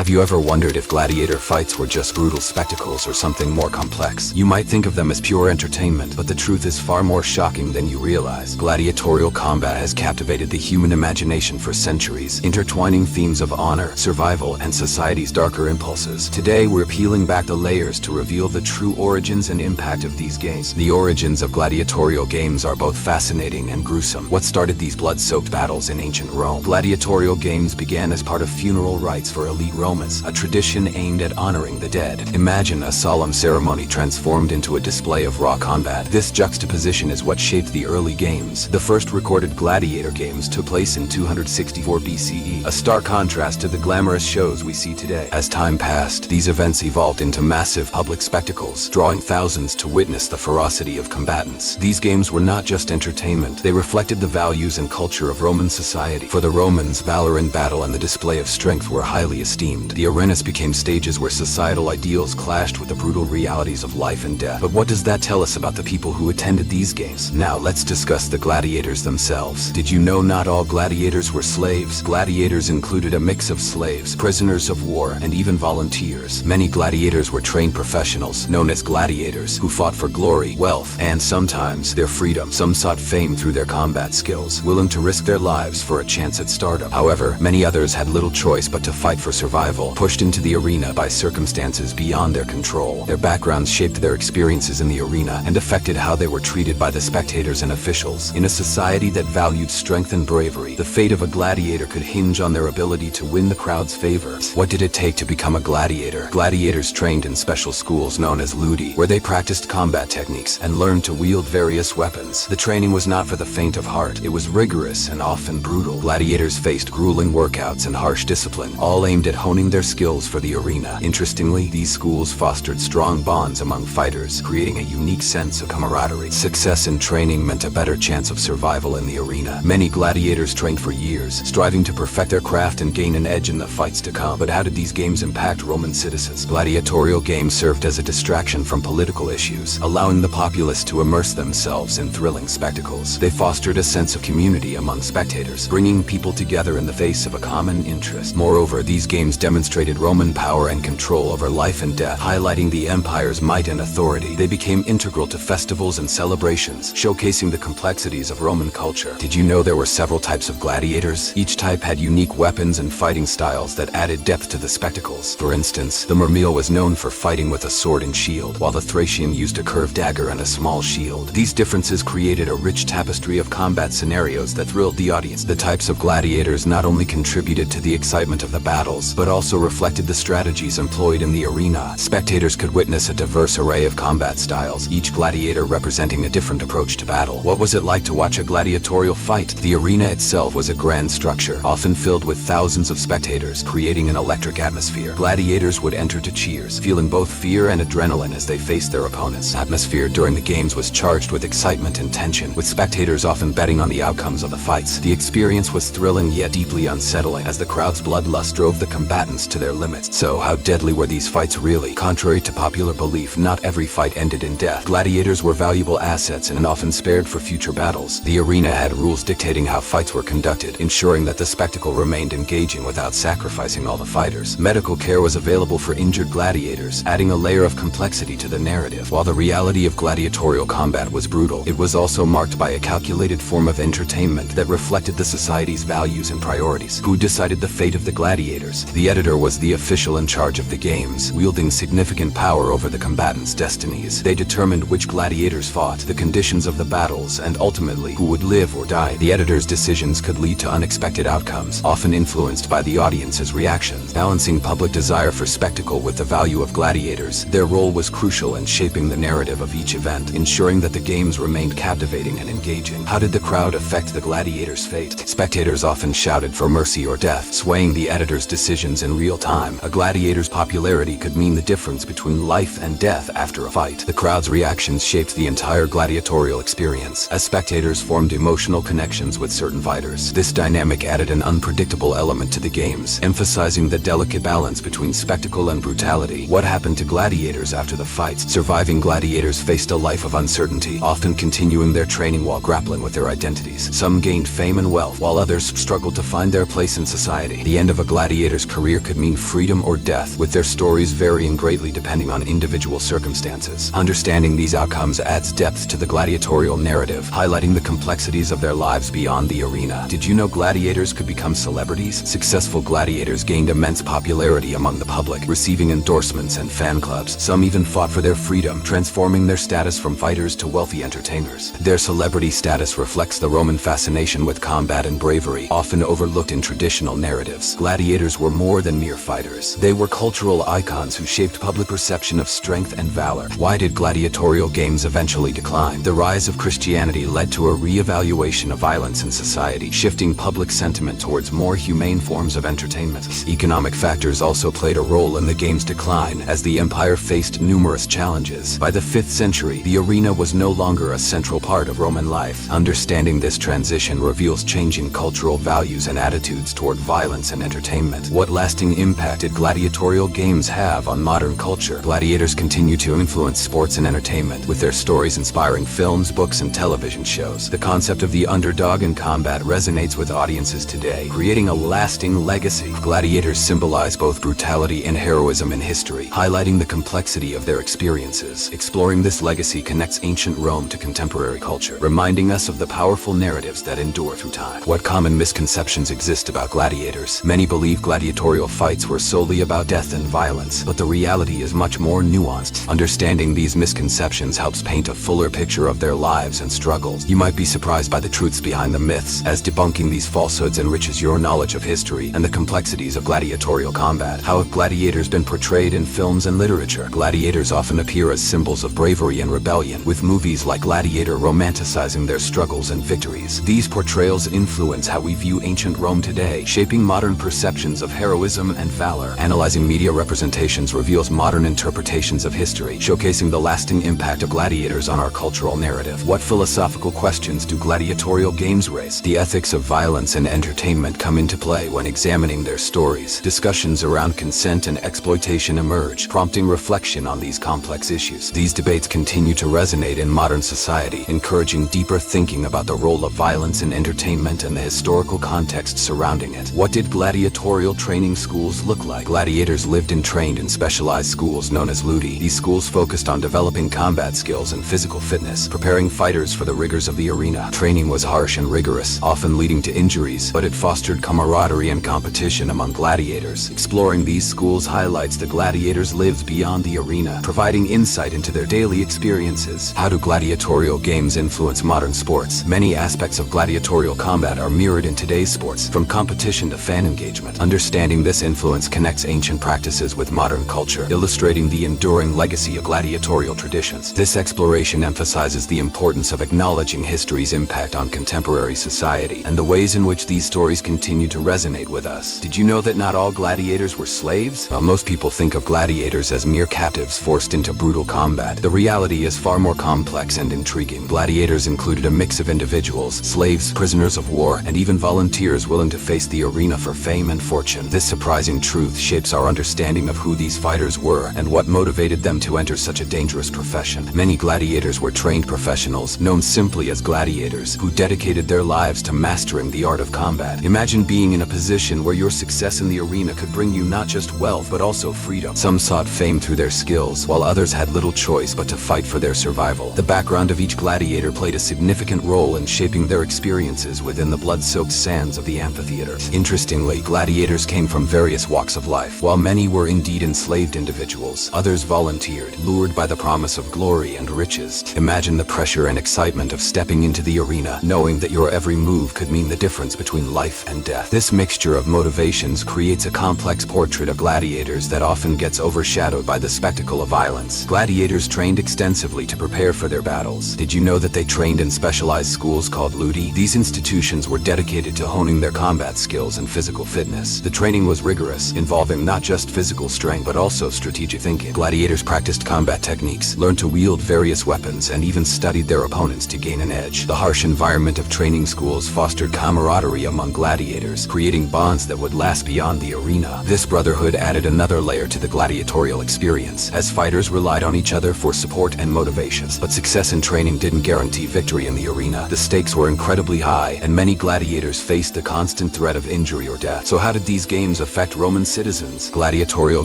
Have you ever wondered if gladiator fights were just brutal spectacles or something more complex? You might think of them as pure entertainment, but the truth is far more shocking than you realize. Gladiatorial combat has captivated the human imagination for centuries, intertwining themes of honor, survival, and society's darker impulses. Today, we're peeling back the layers to reveal the true origins and impact of these games. The origins of gladiatorial games are both fascinating and gruesome. What started these blood-soaked battles in ancient Rome? Gladiatorial games began as part of funeral rites for elite Romans, a tradition aimed at honoring the dead. Imagine a solemn ceremony transformed into a display of raw combat. This juxtaposition is what shaped the early games. The first recorded gladiator games took place in 264 BCE, a stark contrast to the glamorous shows we see today. As time passed, these events evolved into massive public spectacles, drawing thousands to witness the ferocity of combatants. These games were not just entertainment, they reflected the values and culture of Roman society. For the Romans, valor in battle and the display of strength were highly esteemed. The arenas became stages where societal ideals clashed with the brutal realities of life and death. But what does that tell us about the people who attended these games? Now let's discuss the gladiators themselves. Did you know not all gladiators were slaves? Gladiators included a mix of slaves, prisoners of war, and even volunteers. Many gladiators were trained professionals, known as gladiators, who fought for glory, wealth, and sometimes their freedom. Some sought fame through their combat skills, willing to risk their lives for a chance at stardom. However, many others had little choice but to fight for survival, pushed into the arena by circumstances beyond their control. Their backgrounds shaped their experiences in the arena and affected how they were treated by the spectators and officials. In a society that valued strength and bravery, the fate of a gladiator could hinge on their ability to win the crowd's favor. What did it take to become a gladiator? Gladiators trained in special schools known as ludi, where they practiced combat techniques and learned to wield various weapons. The training was not for the faint of heart. It was rigorous and often brutal. Gladiators faced grueling workouts and harsh discipline, all aimed at honing their skills for the arena. Interestingly, these schools fostered strong bonds among fighters, creating a unique sense of camaraderie. Success in training meant a better chance of survival in the arena. Many gladiators trained for years, striving to perfect their craft and gain an edge in the fights to come. But how did these games impact Roman citizens? Gladiatorial games served as a distraction from political issues, allowing the populace to immerse themselves in thrilling spectacles. They fostered a sense of community among spectators, bringing people together in the face of a common interest. Moreover, these games demonstrated Roman power and control over life and death, highlighting the empire's might and authority. They became integral to festivals and celebrations, showcasing the complexities of Roman culture. Did you know there were several types of gladiators? Each type had unique weapons and fighting styles that added depth to the spectacles. For instance, the Myrmidon was known for fighting with a sword and shield, while the Thracian used a curved dagger and a small shield. These differences created a rich tapestry of combat scenarios that thrilled the audience. The types of gladiators not only contributed to the excitement of the battles, but also reflected the strategies employed in the arena. Spectators could witness a diverse array of combat styles, each gladiator representing a different approach to battle. What was it like to watch a gladiatorial fight? The arena itself was a grand structure, often filled with thousands of spectators, creating an electric atmosphere. Gladiators would enter to cheers, feeling both fear and adrenaline as they faced their opponents. The atmosphere during the games was charged with excitement and tension, with spectators often betting on the outcomes of the fights. The experience was thrilling yet deeply unsettling, as the crowd's bloodlust drove the combatants to their limits. So how deadly were these fights really? Contrary to popular belief, not every fight ended in death. Gladiators were valuable assets and often spared for future battles. The arena had rules dictating how fights were conducted, ensuring that the spectacle remained engaging without sacrificing all the fighters. Medical care was available for injured gladiators, adding a layer of complexity to the narrative. While the reality of gladiatorial combat was brutal, it was also marked by a calculated form of entertainment that reflected the society's values and priorities. Who decided the fate of the gladiators? The editor was the official in charge of the games, wielding significant power over the combatants' destinies. They determined which gladiators fought, the conditions of the battles, and ultimately who would live or die. The editor's decisions could lead to unexpected outcomes, often influenced by the audience's reactions. Balancing public desire for spectacle with the value of gladiators, their role was crucial in shaping the narrative of each event, ensuring that the games remained captivating and engaging. How did the crowd affect the gladiators' fate? Spectators often shouted for mercy or death, swaying the editor's decisions in real time. A gladiator's popularity could mean the difference between life and death after a fight. The crowd's reactions shaped the entire gladiatorial experience, as spectators formed emotional connections with certain fighters. This dynamic added an unpredictable element to the games, emphasizing the delicate balance between spectacle and brutality. What happened to gladiators after the fights? Surviving gladiators faced a life of uncertainty, often continuing their training while grappling with their identities. Some gained fame and wealth, while others struggled to find their place in society. The end of a gladiator's career career could mean freedom or death, with their stories varying greatly depending on individual circumstances. Understanding these outcomes adds depth to the gladiatorial narrative, highlighting the complexities of their lives beyond the arena. Did you know gladiators could become celebrities? Successful gladiators gained immense popularity among the public, receiving endorsements and fan clubs. Some even fought for their freedom, transforming their status from fighters to wealthy entertainers. Their celebrity status reflects the Roman fascination with combat and bravery, often overlooked in traditional narratives. Gladiators were more than mere fighters. They were cultural icons who shaped public perception of strength and valor. Why did gladiatorial games eventually decline? The rise of Christianity led to a re-evaluation of violence in society, shifting public sentiment towards more humane forms of entertainment. Economic factors also played a role in the game's decline, as the empire faced numerous challenges. By the 5th century, the arena was no longer a central part of Roman life. Understanding this transition reveals changing cultural values and attitudes toward violence and entertainment. What lasting impact did gladiatorial games have on modern culture? Gladiators continue to influence sports and entertainment, with their stories inspiring films, books, and television shows. The concept of the underdog in combat resonates with audiences today, creating a lasting legacy. Gladiators symbolize both brutality and heroism in history, highlighting the complexity of their experiences. Exploring this legacy connects ancient Rome to contemporary culture, reminding us of the powerful narratives that endure through time. What common misconceptions exist about gladiators? Many believe gladiatorial fights were solely about death and violence, but the reality is much more nuanced. Understanding these misconceptions helps paint a fuller picture of their lives and struggles. You might be surprised by the truths behind the myths, as debunking these falsehoods enriches your knowledge of history and the complexities of gladiatorial combat. How have gladiators been portrayed in films and literature? Gladiators often appear as symbols of bravery and rebellion, with movies like Gladiator romanticizing their struggles and victories. These portrayals influence how we view ancient Rome today, shaping modern perceptions of heroism and valor. Analyzing media representations reveals modern interpretations of history, showcasing the lasting impact of gladiators on our cultural narrative. What philosophical questions do gladiatorial games raise? The ethics of violence and entertainment come into play when examining their stories. Discussions around consent and exploitation emerge, prompting reflection on these complex issues. These debates continue to resonate in modern society, encouraging deeper thinking about the role of violence in entertainment and the historical context surrounding it. What did gladiatorial training schools look like? Gladiators lived and trained in specialized schools known as ludi. These schools focused on developing combat skills and physical fitness, preparing fighters for the rigors of the arena. Training was harsh and rigorous, often leading to injuries, but it fostered camaraderie and competition among gladiators. Exploring these schools highlights the gladiators' lives beyond the arena, providing insight into their daily experiences. How do gladiatorial games influence modern sports? Many aspects of gladiatorial combat are mirrored in today's sports, from competition to fan engagement. Understanding this influence connects ancient practices with modern culture, illustrating the enduring legacy of gladiatorial traditions. This exploration emphasizes the importance of acknowledging history's impact on contemporary society and the ways in which these stories continue to resonate with us. Did you know that not all gladiators were slaves? While most people think of gladiators as mere captives forced into brutal combat, the reality is far more complex and intriguing. Gladiators included a mix of individuals, slaves, prisoners of war, and even volunteers willing to face the arena for fame and fortune. This surprising truth shapes our understanding of who these fighters were and what motivated them to enter such a dangerous profession. Many gladiators were trained professionals, known simply as gladiators, who dedicated their lives to mastering the art of combat. Imagine being in a position where your success in the arena could bring you not just wealth but also freedom. Some sought fame through their skills, while others had little choice but to fight for their survival. The background of each gladiator played a significant role in shaping their experiences within the blood-soaked sands of the amphitheater. Interestingly, gladiators came from various walks of life. While many were indeed enslaved individuals, others volunteered, lured by the promise of glory and riches. Imagine the pressure and excitement of stepping into the arena, knowing that your every move could mean the difference between life and death. This mixture of motivations creates a complex portrait of gladiators that often gets overshadowed by the spectacle of violence. Gladiators trained extensively to prepare for their battles. Did you know that they trained in specialized schools called ludi? These institutions were dedicated to honing their combat skills and physical fitness. The training was rigorous, involving not just physical strength but also strategic thinking. Gladiators practiced combat techniques, learned to wield various weapons, and even studied their opponents to gain an edge. The harsh environment of training schools fostered camaraderie among gladiators, creating bonds that would last beyond the arena. This brotherhood added another layer to the gladiatorial experience, as fighters relied on each other for support and motivations. But success in training didn't guarantee victory in the arena. The stakes were incredibly high, and many gladiators faced the constant threat of injury or death. So how did these games affect Roman citizens. Gladiatorial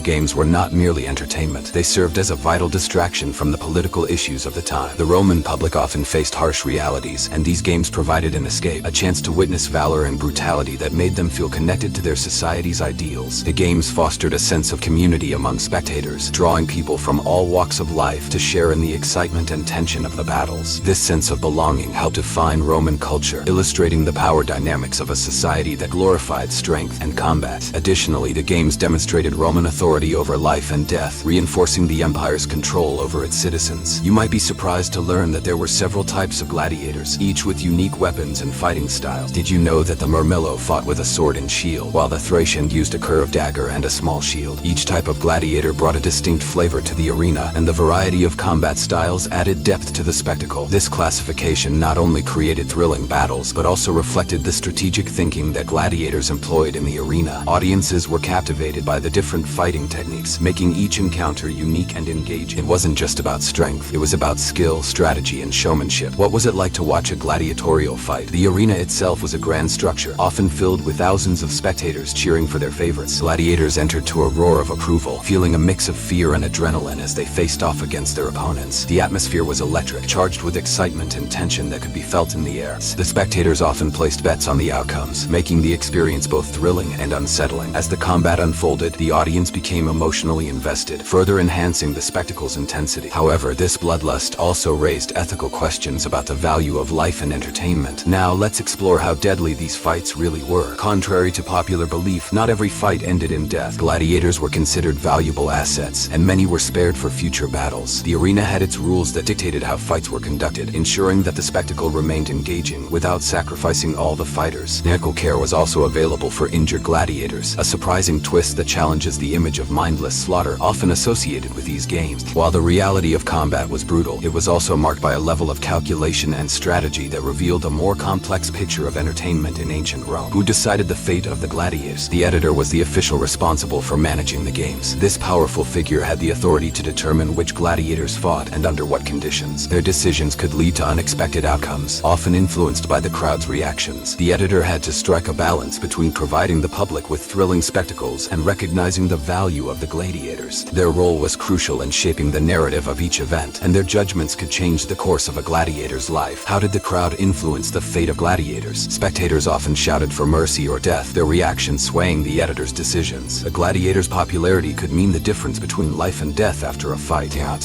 games were not merely entertainment. They served as a vital distraction from the political issues of the time. The Roman public often faced harsh realities, and these games provided an escape, a chance to witness valor and brutality that made them feel connected to their society's ideals. The games fostered a sense of community among spectators, drawing people from all walks of life to share in the excitement and tension of the battles. This sense of belonging helped define Roman culture, illustrating the power dynamics of a society that glorified strength and combat. Additionally, the games demonstrated Roman authority over life and death, reinforcing the empire's control over its citizens. You might be surprised to learn that there were several types of gladiators, each with unique weapons and fighting styles. Did you know that the Murmillo fought with a sword and shield, while the Thracian used a curved dagger and a small shield? Each type of gladiator brought a distinct flavor to the arena, and the variety of combat styles added depth to the spectacle. This classification not only created thrilling battles, but also reflected the strategic thinking that gladiators employed in the arena. Audiences were captivated by the different fighting techniques, making each encounter unique and engaging. It wasn't just about strength, it was about skill, strategy, and showmanship. What was it like to watch a gladiatorial fight? The arena itself was a grand structure, often filled with thousands of spectators cheering for their favorites. Gladiators entered to a roar of approval, feeling a mix of fear and adrenaline as they faced off against their opponents. The atmosphere was electric, charged with excitement and tension that could be felt in the air. The spectators often placed bets on the outcomes, making the experience both thrilling and unsettling. As the combat unfolded, the audience became emotionally invested, further enhancing the spectacle's intensity. However, this bloodlust also raised ethical questions about the value of life and entertainment. Now, let's explore how deadly these fights really were. Contrary to popular belief, not every fight ended in death. Gladiators were considered valuable assets, and many were spared for future battles. The arena had its rules that dictated how fights were conducted, ensuring that the spectacle remained engaging without sacrificing all the fighters. Medical care was also available for injured gladiators, a surprising twist that challenges the image of mindless slaughter often associated with these games. While the reality of combat was brutal, it was also marked by a level of calculation and strategy that revealed a more complex picture of entertainment in ancient Rome. Who decided the fate of the gladiators? The editor was the official responsible for managing the games. This powerful figure had the authority to determine which gladiators fought and under what conditions. Their decisions could lead to unexpected outcomes, often influenced by the crowd's reactions. The editor had to strike a balance between providing the public with thrilling spectacles and recognizing the value of the gladiators. Their role was crucial in shaping the narrative of each event, and their judgments could change the course of a gladiator's life. How did the crowd influence the fate of gladiators? Spectators often shouted for mercy or death, their reactions swaying the editor's decisions. A gladiator's popularity could mean the difference between life and death after a fight.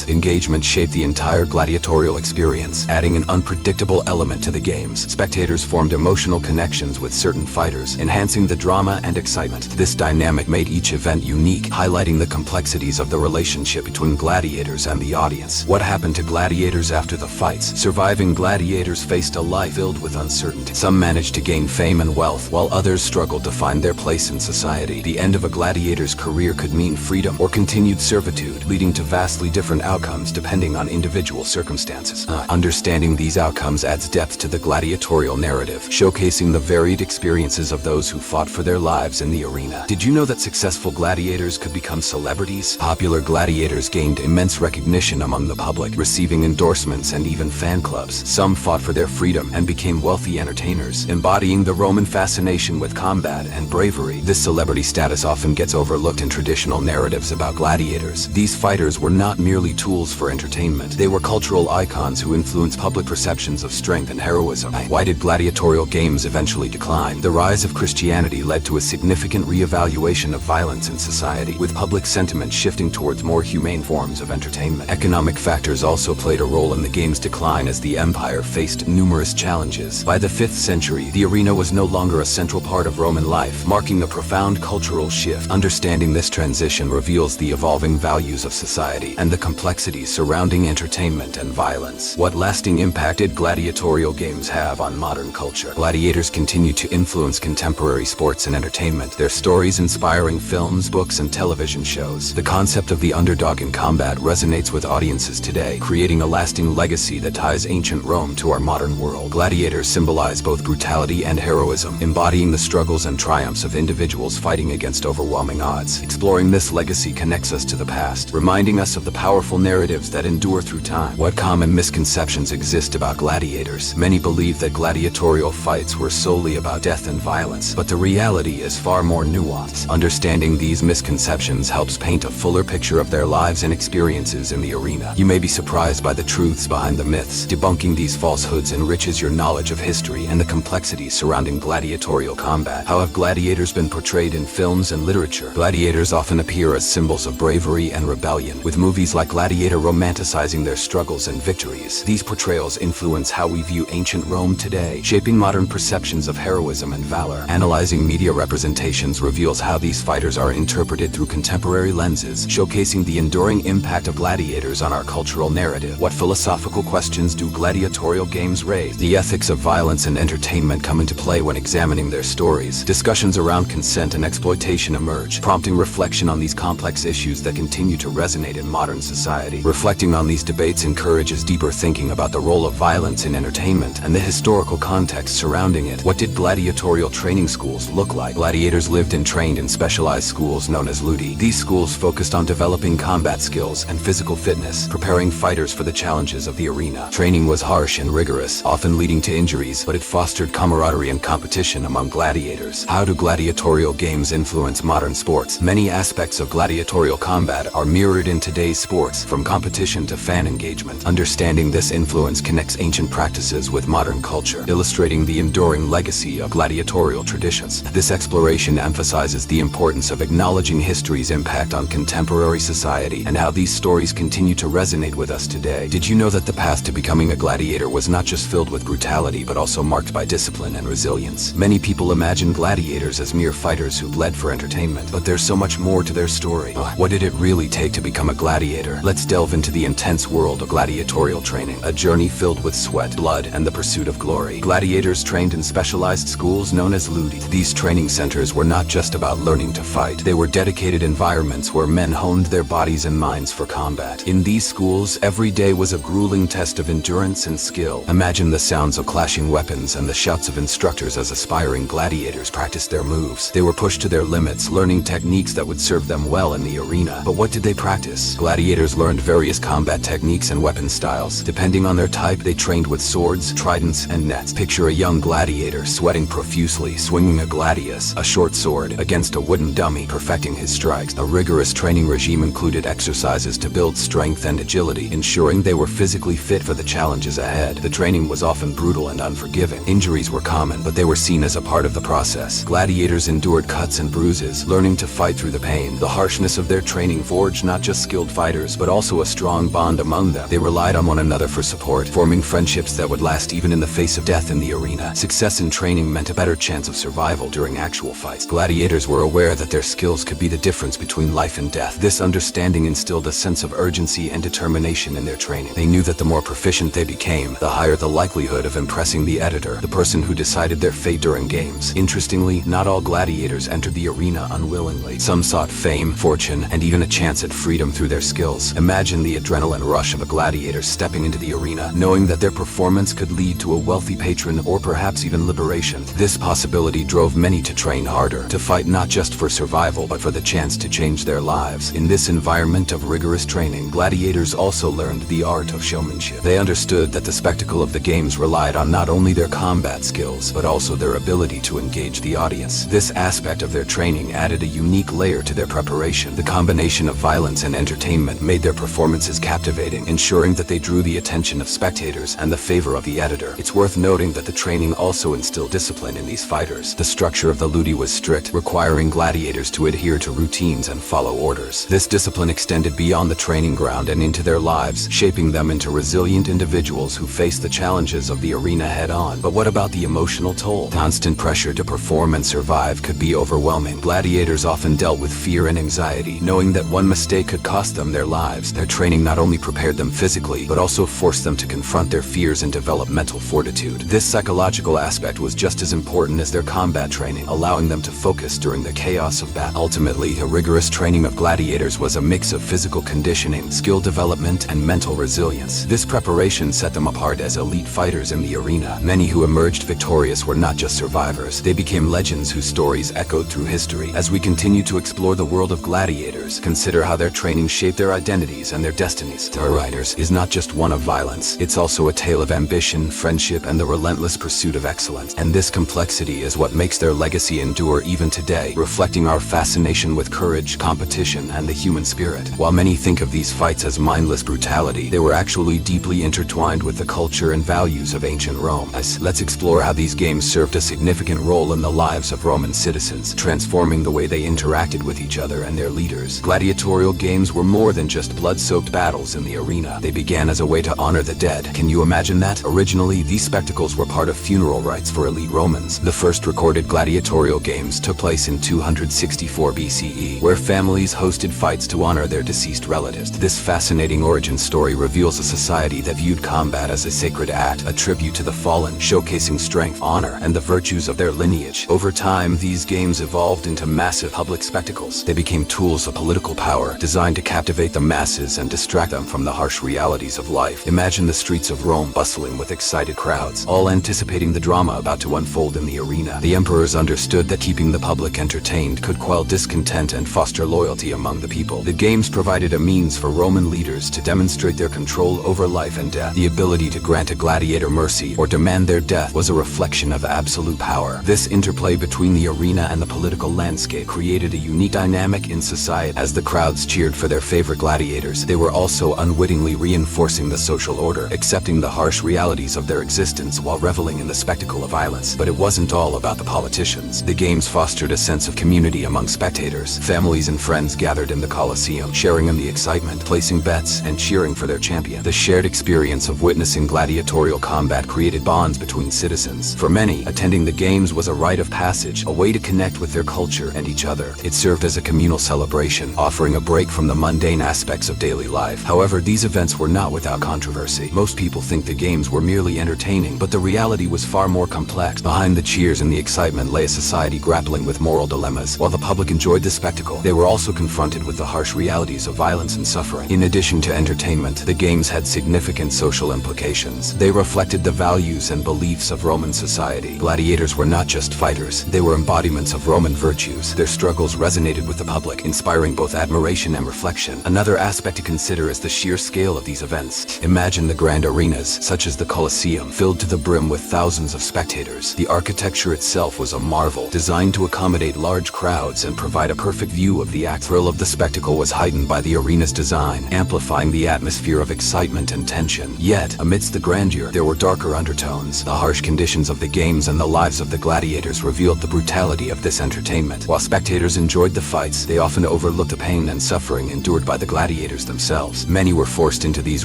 Engagement shaped the entire gladiatorial experience, adding an unpredictable element to the games. Spectators formed emotional connections with certain fighters, enhancing the drama and excitement. This dynamic made each event unique, highlighting the complexities of the relationship between gladiators and the audience. What happened to gladiators after the fights? Surviving gladiators faced a life filled with uncertainty. Some managed to gain fame and wealth, while others struggled to find their place in society. The end of a gladiator's career could mean freedom or continued servitude, leading to vastly different outcomes depending on individual circumstances. Understanding these outcomes adds depth to the gladiatorial narrative, showcasing the varied experiences of those who fought for their lives in the arena. Did you know that successful gladiators could become celebrities? Popular gladiators gained immense recognition among the public, receiving endorsements and even fan clubs. Some fought for their freedom and became wealthy entertainers, embodying the Roman fascination with combat and bravery. This celebrity status often gets overlooked in traditional narratives about gladiators. These fighters were not merely tools for entertainment. They were cultural icons who influenced public perceptions of strength and heroism. Why did gladiatorial games eventually decline? The rise of Christianity led to a significant reevaluation of violence in society, with public sentiment shifting towards more humane forms of entertainment. Economic factors also played a role in the game's decline as the empire faced numerous challenges. By the 5th century, the arena was no longer a central part of Roman life, marking a profound cultural shift. Understanding this transition reveals the evolving values of society and the complexities surrounding entertainment and violence. What lasting impact did gladiatorial games have on modern culture? Gladiators continue to influence contemporary sports and entertainment, their stories inspiring films, books, and television shows. The concept of the underdog in combat resonates with audiences today, creating a lasting legacy that ties ancient Rome to our modern world. Gladiators symbolize both brutality and heroism, embodying the struggles and triumphs of individuals fighting against overwhelming odds. Exploring this legacy connects us to the past, reminding us of the powerful narratives that endure through time. What common misconceptions exist about gladiators? Many believe that gladiatorial fights were solely about death and violence, but the reality is far more nuance. Understanding these misconceptions helps paint a fuller picture of their lives and experiences in the arena. You may be surprised by the truths behind the myths. Debunking these falsehoods enriches your knowledge of history and the complexities surrounding gladiatorial combat. How have gladiators been portrayed in films and literature? Gladiators often appear as symbols of bravery and rebellion, with movies like Gladiator romanticizing their struggles and victories. These portrayals influence how we view ancient Rome today, shaping modern perceptions of heroism and valor. Analyzing media representations reveals how these fighters are interpreted through contemporary lenses, showcasing the enduring impact of gladiators on our cultural narrative. What philosophical questions do gladiatorial games raise? The ethics of violence and entertainment come into play when examining their stories. Discussions around consent and exploitation emerge, prompting reflection on these complex issues that continue to resonate in modern society. Reflecting on these debates encourages deeper thinking about the role of violence in entertainment and the historical context surrounding it. What did gladiatorial training schools look like? Gladiators lived and trained in specialized schools known as ludi. These schools focused on developing combat skills and physical fitness, preparing fighters for the challenges of the arena. Training was harsh and rigorous, often leading to injuries, but it fostered camaraderie and competition among gladiators. How do gladiatorial games influence modern sports? Many aspects of gladiatorial combat are mirrored in today's sports, from competition to fan engagement. Understanding this influence connects ancient practices with modern culture, illustrating the enduring legacy of gladiatorial traditions. This exploration emphasizes the importance of acknowledging history's impact on contemporary society and how these stories continue to resonate with us today. Did you know that the path to becoming a gladiator was not just filled with brutality but also marked by discipline and resilience? Many people imagine gladiators as mere fighters who bled for entertainment, but there's so much more to their story. What did it really take to become a gladiator? Let's delve into the intense world of gladiatorial training, a journey filled with sweat, blood, and the pursuit of glory. Gladiators trained in specialized schools known as ludi. These training centers were not just about learning to fight. They were dedicated environments where men honed their bodies and minds for combat. In these schools, every day was a grueling test of endurance and skill. Imagine the sounds of clashing weapons and the shouts of instructors as aspiring gladiators practiced their moves. They were pushed to their limits, learning techniques that would serve them well in the arena. But what did they practice? Gladiators learned various combat techniques and weapon styles. Depending on their type, they trained with swords, tridents, and nets. Picture a young gladiator sweating profusely, swinging a gladius, a short sword, against a wooden dummy, perfecting his strikes. A rigorous training regime included exercises to build strength and agility, ensuring they were physically fit for the challenges ahead. The training was often brutal and unforgiving. Injuries were common, but they were seen as a part of the process. Gladiators endured cuts and bruises, learning to fight through the pain. The harshness of their training forged not just skilled fighters, but also a strong bond among them. They relied on one another for support, forming friendships that would last even in the face of death in the arena. Success in training meant a better chance of survival during actual fights. Gladiators were aware that their skills could be the difference between life and death. This understanding instilled a sense of urgency and determination in their training. They knew that the more proficient they became, the higher the likelihood of impressing the editor, the person who decided their fate during games. Interestingly, not all gladiators entered the arena unwillingly. Some sought fame, fortune, and even a chance at freedom through their skills. Imagine the adrenaline rush of a gladiator stepping into the arena, knowing that their performance could lead to a wealthy patron or perhaps even liberation. This possibility drove many to train harder, to fight not just for survival but for the chance to change their lives. In this environment of rigorous training, gladiators also learned the art of showmanship. They understood that the spectacle of the games relied on not only their combat skills, but also their ability to engage the audience. This aspect of their training added a unique layer to their preparation. The combination of violence and entertainment made their performances captivating, ensuring that they drew the attention of spectators and the favor of the editor. It's worth noting that the training also instilled discipline in these fighters. The structure of the ludi was strict, requiring gladiators to adhere to routines and follow orders. This discipline extended beyond the training ground and into their lives, shaping them into resilient individuals who face the challenges of the arena head-on. But what about the emotional toll? Constant pressure to perform and survive could be overwhelming. Gladiators often dealt with fear and anxiety, knowing that one mistake could cost them their lives. Their training not only prepared them physically, but also forced them to confront their fears and develop mental fortitude. This psychological aspect was just as important as their combat training, allowing them to focus during the chaos of battle. Ultimately, the rigorous training of gladiators was a mix of physical conditioning, skill development, and mental resilience. This preparation set them apart as elite fighters in the arena. Many who emerged victorious were not just survivors. They became legends whose stories echoed through history. As we continue to explore the world of gladiators, consider how their training shaped their identities and their destinies. Gladiators is not just one of violence. It's also a tale of ambition, friendship, and the relentless pursuit of excellence. And this complexity is what makes their legacy endure even today, reflecting our fascination with courage, competition, and the human spirit. While many think of these fights as mindless brutality, they were actually deeply intertwined with the culture and values of ancient Rome. Let's explore how these games served a significant role in the lives of Roman citizens, transforming the way they interacted with each other and their leaders. Gladiatorial games were more than just blood-soaked battles in the arena. They began as a way to honor the dead. Can you imagine that? Originally, these spectacles were part of funeral rites for elite Romans. The first recorded gladiatorial games took place in 264 BCE, where families hosted fights to honor their deceased relatives. This fascinating origin story reveals a society that viewed combat as a sacred act, a tribute to the fallen, showcasing strength, honor, and the virtues of their lineage. Over time, these games evolved into massive public spectacles. They became tools of political power, designed to captivate the masses and distract them from the harsh realities of life. Imagine the streets of Rome bustling with excited crowds, all anticipating the drama about to unfold in the arena. The emperors understood that keeping the public entertained could quell discontent and foster loyalty among the people. The games provided a means for Roman leaders to demonstrate their control over life and death. The ability to grant a gladiator mercy or demand their death was a reflection of absolute power. This interplay between the arena and the political landscape created a unique dynamic in society. As the crowds cheered for their favorite gladiators, they were also unwittingly reinforcing the social order, accepting the harsh realities of their existence while reveling in the spectacle of violence. But it wasn't all about the politicians. The games fostered a sense of community among spectators. Families and friends gathered in the Colosseum, sharing in the excitement, placing bets, and cheering for their champion. The shared experience of witnessing gladiatorial combat created bonds between citizens. For many, attending the games was a rite of passage, a way to connect with their culture and each other. It served as a communal celebration, offering a break from the mundane aspects of daily life. However, these events were not without controversy. Most people think the games were merely entertaining, but the reality was far more complex. Behind the cheers and the excitement lay a society grappling with moral dilemmas. While the public enjoyed the spectacle, they were also confronted with the harsh realities of violence and suffering. In addition to entertainment, the games had significant social implications. They reflected the values and beliefs of Roman society. Gladiators were not just fighters, they were embodiments of Roman virtues. Their struggles resonated with the public, inspiring both admiration and reflection. Another aspect to consider is the sheer scale of these events. Imagine the grand arenas, such as the Colosseum, filled to the brim with thousands of spectators. The architecture itself was a marvel, designed to accommodate large crowds and provide a perfect view of the act. Thrill of the spectacle was heightened by the arena's design, amplifying the atmosphere of excitement and tension. Yet, amidst the grandeur, there were darker undertones. The harsh conditions of the games and the lives of the gladiators revealed the brutality of this entertainment. While spectators enjoyed the fights, they often overlooked the pain and suffering endured by the gladiators themselves. Many were forced into these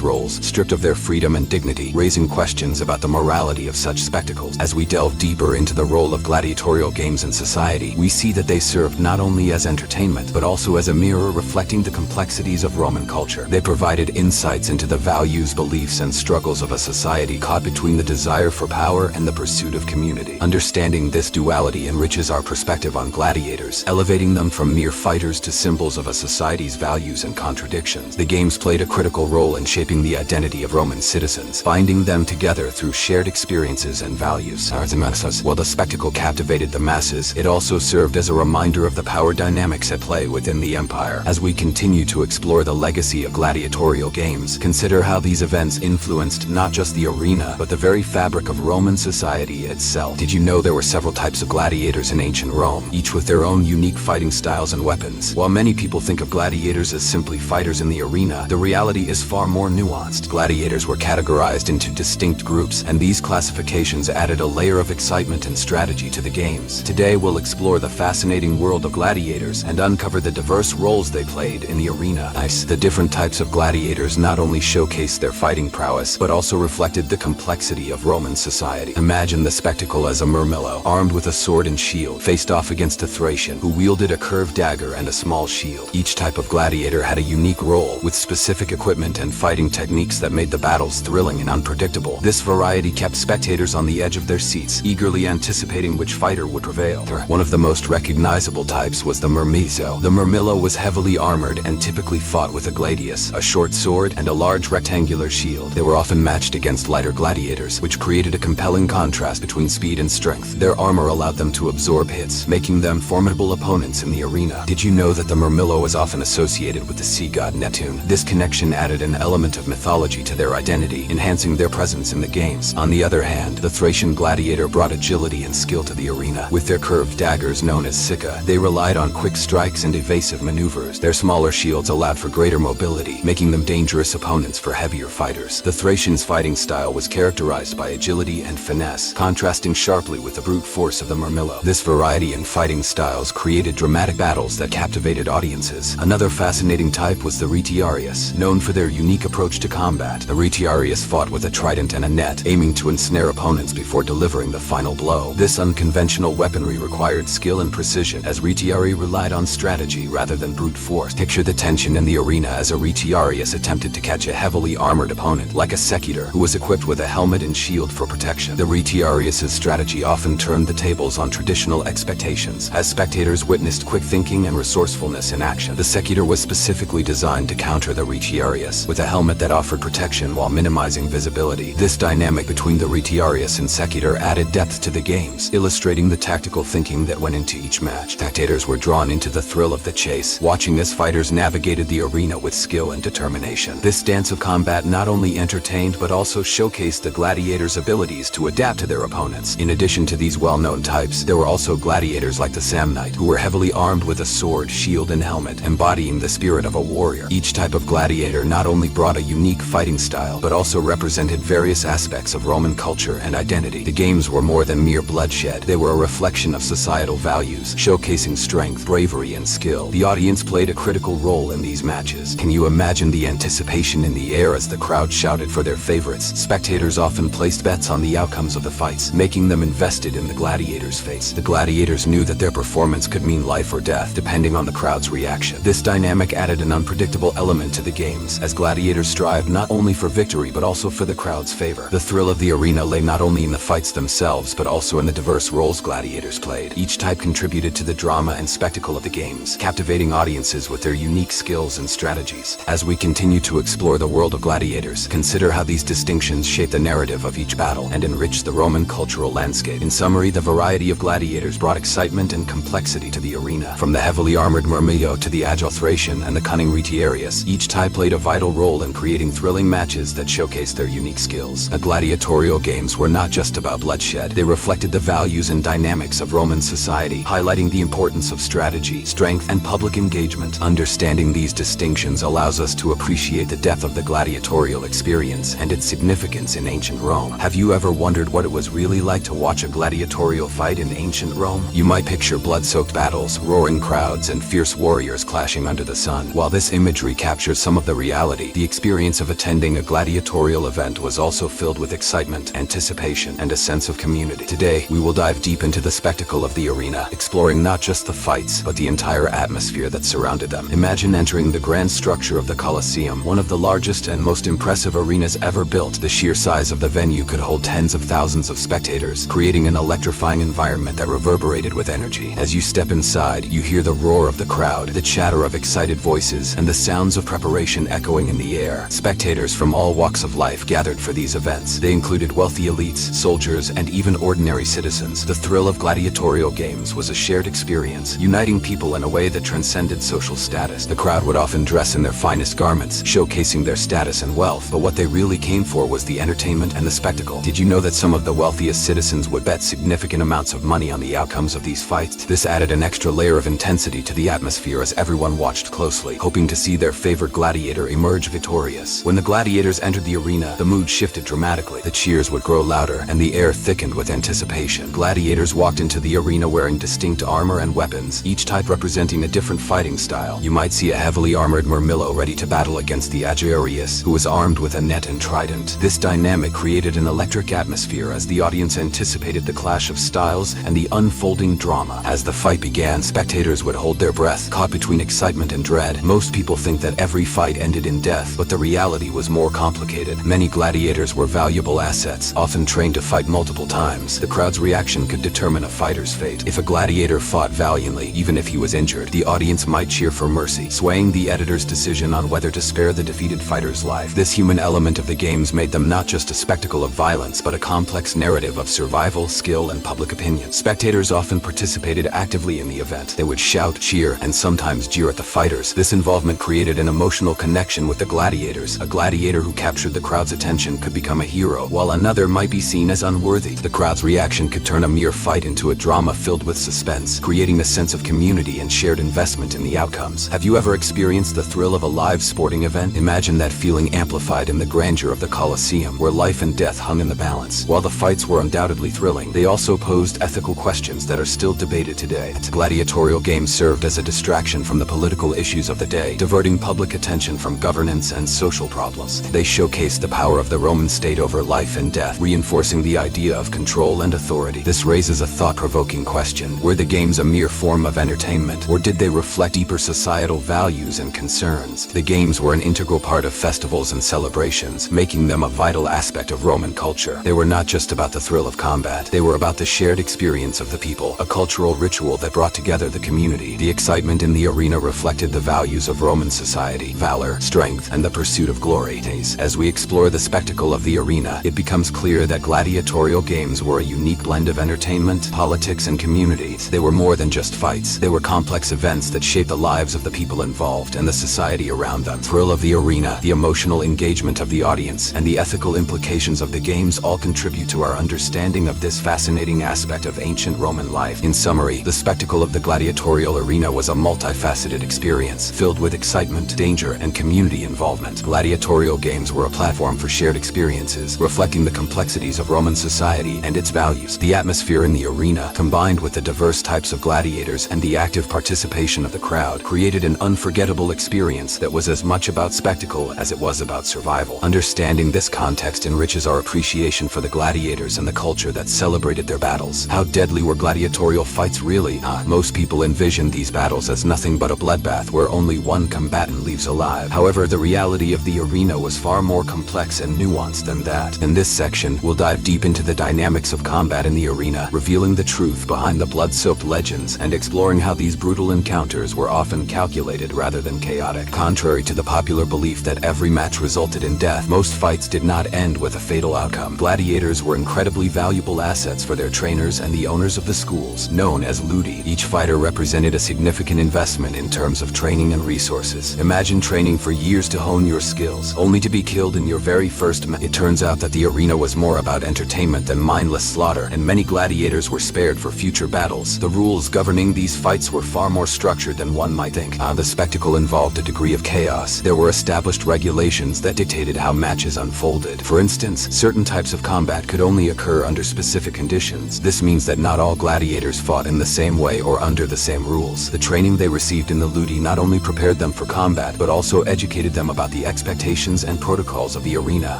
roles, stripped of their freedom and dignity, raising questions about the morality of such spectacles. As we delve deeper into the role of gladiatorial games in society, we see that they served not only as entertainment, but also as a mirror reflecting the complexities of Roman culture. They provided insights into the values, beliefs, and struggles of a society caught between the desire for power and the pursuit of community. Understanding this duality enriches our perspective on gladiators, elevating them from mere fighters to symbols of a society's values and contradictions. The games played a critical role in shaping the identity of Roman citizens, binding them together through shared experiences and values. While the spectacle captivated the masses, it also served as a reminder of the power dynamics at play within the empire. As we continue to explore the legacy of gladiatorial games, consider how these events influenced not just the arena, but the very fabric of Roman society itself. Did you know there were several types of gladiators in ancient Rome, each with their own unique fighting styles and weapons? While many people think of gladiators as simply fighters in the arena, the reality is far more nuanced. Gladiators were categorized into distinct groups, and these classifications added a layer of excitement and strategy to the games. Today we'll explore the fascinating world of gladiators and uncover the diverse roles they played in the arena. The different types of gladiators not only showcased their fighting prowess, but also reflected the complexity of Roman society. Imagine the spectacle as a murmillo, armed with a sword and shield, faced off against a Thracian who wielded a curved dagger and a small shield. Each type of gladiator had a unique role, with specific equipment and fighting techniques that made the battles thrilling and unpredictable. This variety kept spectators on the edge of their seats, eagerly anticipating which fighter would prevail. One of the most recognizable types was the myrmizo. The murmillo was heavily armored and typically fought with a gladius, a short sword, and a large rectangular shield. They were often matched against lighter gladiators, which created a compelling contrast between speed and strength. Their armor allowed them to absorb hits, making them formidable opponents in the arena. Did you know that the murmillo was often associated with the sea god Neptune? This connection added an element of mythology to their identity, enhancing their presence in the games. On the other hand, the Thracian gladiator brought agility and skill to the arena. With their curved curved daggers known as sika. They relied on quick strikes and evasive maneuvers. Their smaller shields allowed for greater mobility, making them dangerous opponents for heavier fighters. The Thracians' fighting style was characterized by agility and finesse, contrasting sharply with the brute force of the Murmillo. This variety in fighting styles created dramatic battles that captivated audiences. Another fascinating type was the Retiarius, known for their unique approach to combat. The Retiarius fought with a trident and a net, aiming to ensnare opponents before delivering the final blow. This unconventional weaponry required skill and precision, as Retiari relied on strategy rather than brute force. Picture the tension in the arena as a Retiarius attempted to catch a heavily armored opponent, like a Secutor, who was equipped with a helmet and shield for protection. The Retiarius' strategy often turned the tables on traditional expectations, as spectators witnessed quick thinking and resourcefulness in action. The Secutor was specifically designed to counter the Retiarius, with a helmet that offered protection while minimizing visibility. This dynamic between the Retiarius and Secutor added depth to the games, illustrating the tactical thinking that went into each match. Spectators were drawn into the thrill of the chase, watching as fighters navigated the arena with skill and determination. This dance of combat not only entertained but also showcased the gladiators' abilities to adapt to their opponents. In addition to these well-known types, there were also gladiators like the Samnite, who were heavily armed with a sword, shield, and helmet, embodying the spirit of a warrior. Each type of gladiator not only brought a unique fighting style, but also represented various aspects of Roman culture and identity. The games were more than mere bloodshed. They were a reflection of societal values, showcasing strength, bravery, and skill. The audience played a critical role in these matches. Can you imagine the anticipation in the air as the crowd shouted for their favorites? Spectators often placed bets on the outcomes of the fights, making them invested in the gladiators' fates. The gladiators knew that their performance could mean life or death, depending on the crowd's reaction. This dynamic added an unpredictable element to the games, as gladiators strived not only for victory but also for the crowd's favor. The thrill of the arena lay not only in the fights themselves, but also in the diverse roles gladiators played. Each type contributed to the drama and spectacle of the games, captivating audiences with their unique skills and strategies. As we continue to explore the world of gladiators, consider how these distinctions shape the narrative of each battle and enrich the Roman cultural landscape. In summary, the variety of gladiators brought excitement and complexity to the arena. From the heavily armored Murmillo to the agile Thracian and the cunning Retiarius, each type played a vital role in creating thrilling matches that showcased their unique skills. The gladiatorial games were not just about bloodshed. They reflected the values and dynamics of Roman society, highlighting the importance of strategy, strength, and public engagement. Understanding these distinctions allows us to appreciate the depth of the gladiatorial experience and its significance in ancient Rome. Have you ever wondered what it was really like to watch a gladiatorial fight in ancient Rome? You might picture blood-soaked battles, roaring crowds, and fierce warriors clashing under the sun. While this imagery captures some of the reality, the experience of attending a gladiatorial event was also filled with excitement, anticipation, and a sense of community. Today, we will dive deep into the spectacle of the arena, exploring not just the fights, but the entire atmosphere that surrounded them. Imagine entering the grand structure of the Colosseum, one of the largest and most impressive arenas ever built. The sheer size of the venue could hold tens of thousands of spectators, creating an electrifying environment that reverberated with energy. As you step inside, you hear the roar of the crowd, the chatter of excited voices, and the sounds of preparation echoing in the air. Spectators from all walks of life gathered for these events. They included wealthy elites, soldiers, and even ordinary citizens. The thrill of gladiatorial games was a shared experience, uniting people in a way that transcended social status. The crowd would often dress in their finest garments, showcasing their status and wealth, but what they really came for was the entertainment and the spectacle. Did you know that some of the wealthiest citizens would bet significant amounts of money on the outcomes of these fights? This added an extra layer of intensity to the atmosphere as everyone watched closely, hoping to see their favorite gladiator emerge victorious. When the gladiators entered the arena, the mood shifted dramatically. The cheers would grow louder, and the air thickened with anticipation. Gladiators walked into the arena wearing distinct armor and weapons, each type representing a different fighting style. You might see a heavily armored Murmillo ready to battle against the Agarius, who was armed with a net and trident. This dynamic created an electric atmosphere as the audience anticipated the clash of styles and the unfolding drama. As the fight began, spectators would hold their breath, caught between excitement and dread. Most people think that every fight ended in death, but the reality was more complicated. Many gladiators were valuable assets, often trained to fight multiple times. The crowd's reaction could determine a fighter's fate. If a gladiator fought valiantly, even if he was injured, the audience might cheer for mercy, swaying the editor's decision on whether to spare the defeated fighter's life. This human element of the games made them not just a spectacle of violence, but a complex narrative of survival, skill, and public opinion. Spectators often participated actively in the event. They would shout, cheer, and sometimes jeer at the fighters. This involvement created an emotional connection with the gladiators. A gladiator who captured the crowd's attention could become a hero, while another might be seen as unworthy. The crowd's reaction could turn a mere fight into a drama drama filled with suspense, creating a sense of community and shared investment in the outcomes. Have you ever experienced the thrill of a live sporting event? Imagine that feeling amplified in the grandeur of the Colosseum, where life and death hung in the balance. While the fights were undoubtedly thrilling, they also posed ethical questions that are still debated today. Gladiatorial games served as a distraction from the political issues of the day, diverting public attention from governance and social problems. They showcased the power of the Roman state over life and death, reinforcing the idea of control and authority. This raises a thought-provoking question. Were the games a mere form of entertainment, or did they reflect deeper societal values and concerns? The games were an integral part of festivals and celebrations, making them a vital aspect of Roman culture. They were not just about the thrill of combat, they were about the shared experience of the people, a cultural ritual that brought together the community. The excitement in the arena reflected the values of Roman society: valor, strength, and the pursuit of glory. As we explore the spectacle of the arena, it becomes clear that gladiatorial games were a unique blend of entertainment, politics, and community. They were more than just fights. They were complex events that shaped the lives of the people involved and the society around them. Thrill of the arena, the emotional engagement of the audience, and the ethical implications of the games all contribute to our understanding of this fascinating aspect of ancient Roman life. In summary, the spectacle of the gladiatorial arena was a multifaceted experience, filled with excitement, danger, and community involvement. Gladiatorial games were a platform for shared experiences, reflecting the complexities of Roman society and its values. The atmosphere in the arena, combined with the diverse types of gladiators and the active participation of the crowd, created an unforgettable experience that was as much about spectacle as it was about survival. Understanding this context enriches our appreciation for the gladiators and the culture that celebrated their battles. How deadly were gladiatorial fights really? Most people envision these battles as nothing but a bloodbath where only one combatant leaves alive. However, the reality of the arena was far more complex and nuanced than that. In this section, we'll dive deep into the dynamics of combat in the arena, revealing the truth behind the blood-soaked legends and exploring how these brutal encounters were often calculated rather than chaotic. Contrary to the popular belief that every match resulted in death, most fights did not end with a fatal outcome. Gladiators were incredibly valuable assets for their trainers and the owners of the schools, known as ludi. Each fighter represented a significant investment in terms of training and resources. Imagine training for years to hone your skills, only to be killed in your very first match. It turns out that the arena was more about entertainment than mindless slaughter, and many gladiators were spared for future battles. The rules governing these fights were far more structured than one might think. The spectacle involved a degree of chaos. There were established regulations that dictated how matches unfolded. For instance, certain types of combat could only occur under specific conditions. This means that not all gladiators fought in the same way or under the same rules. The training they received in the ludi not only prepared them for combat, but also educated them about the expectations and protocols of the arena.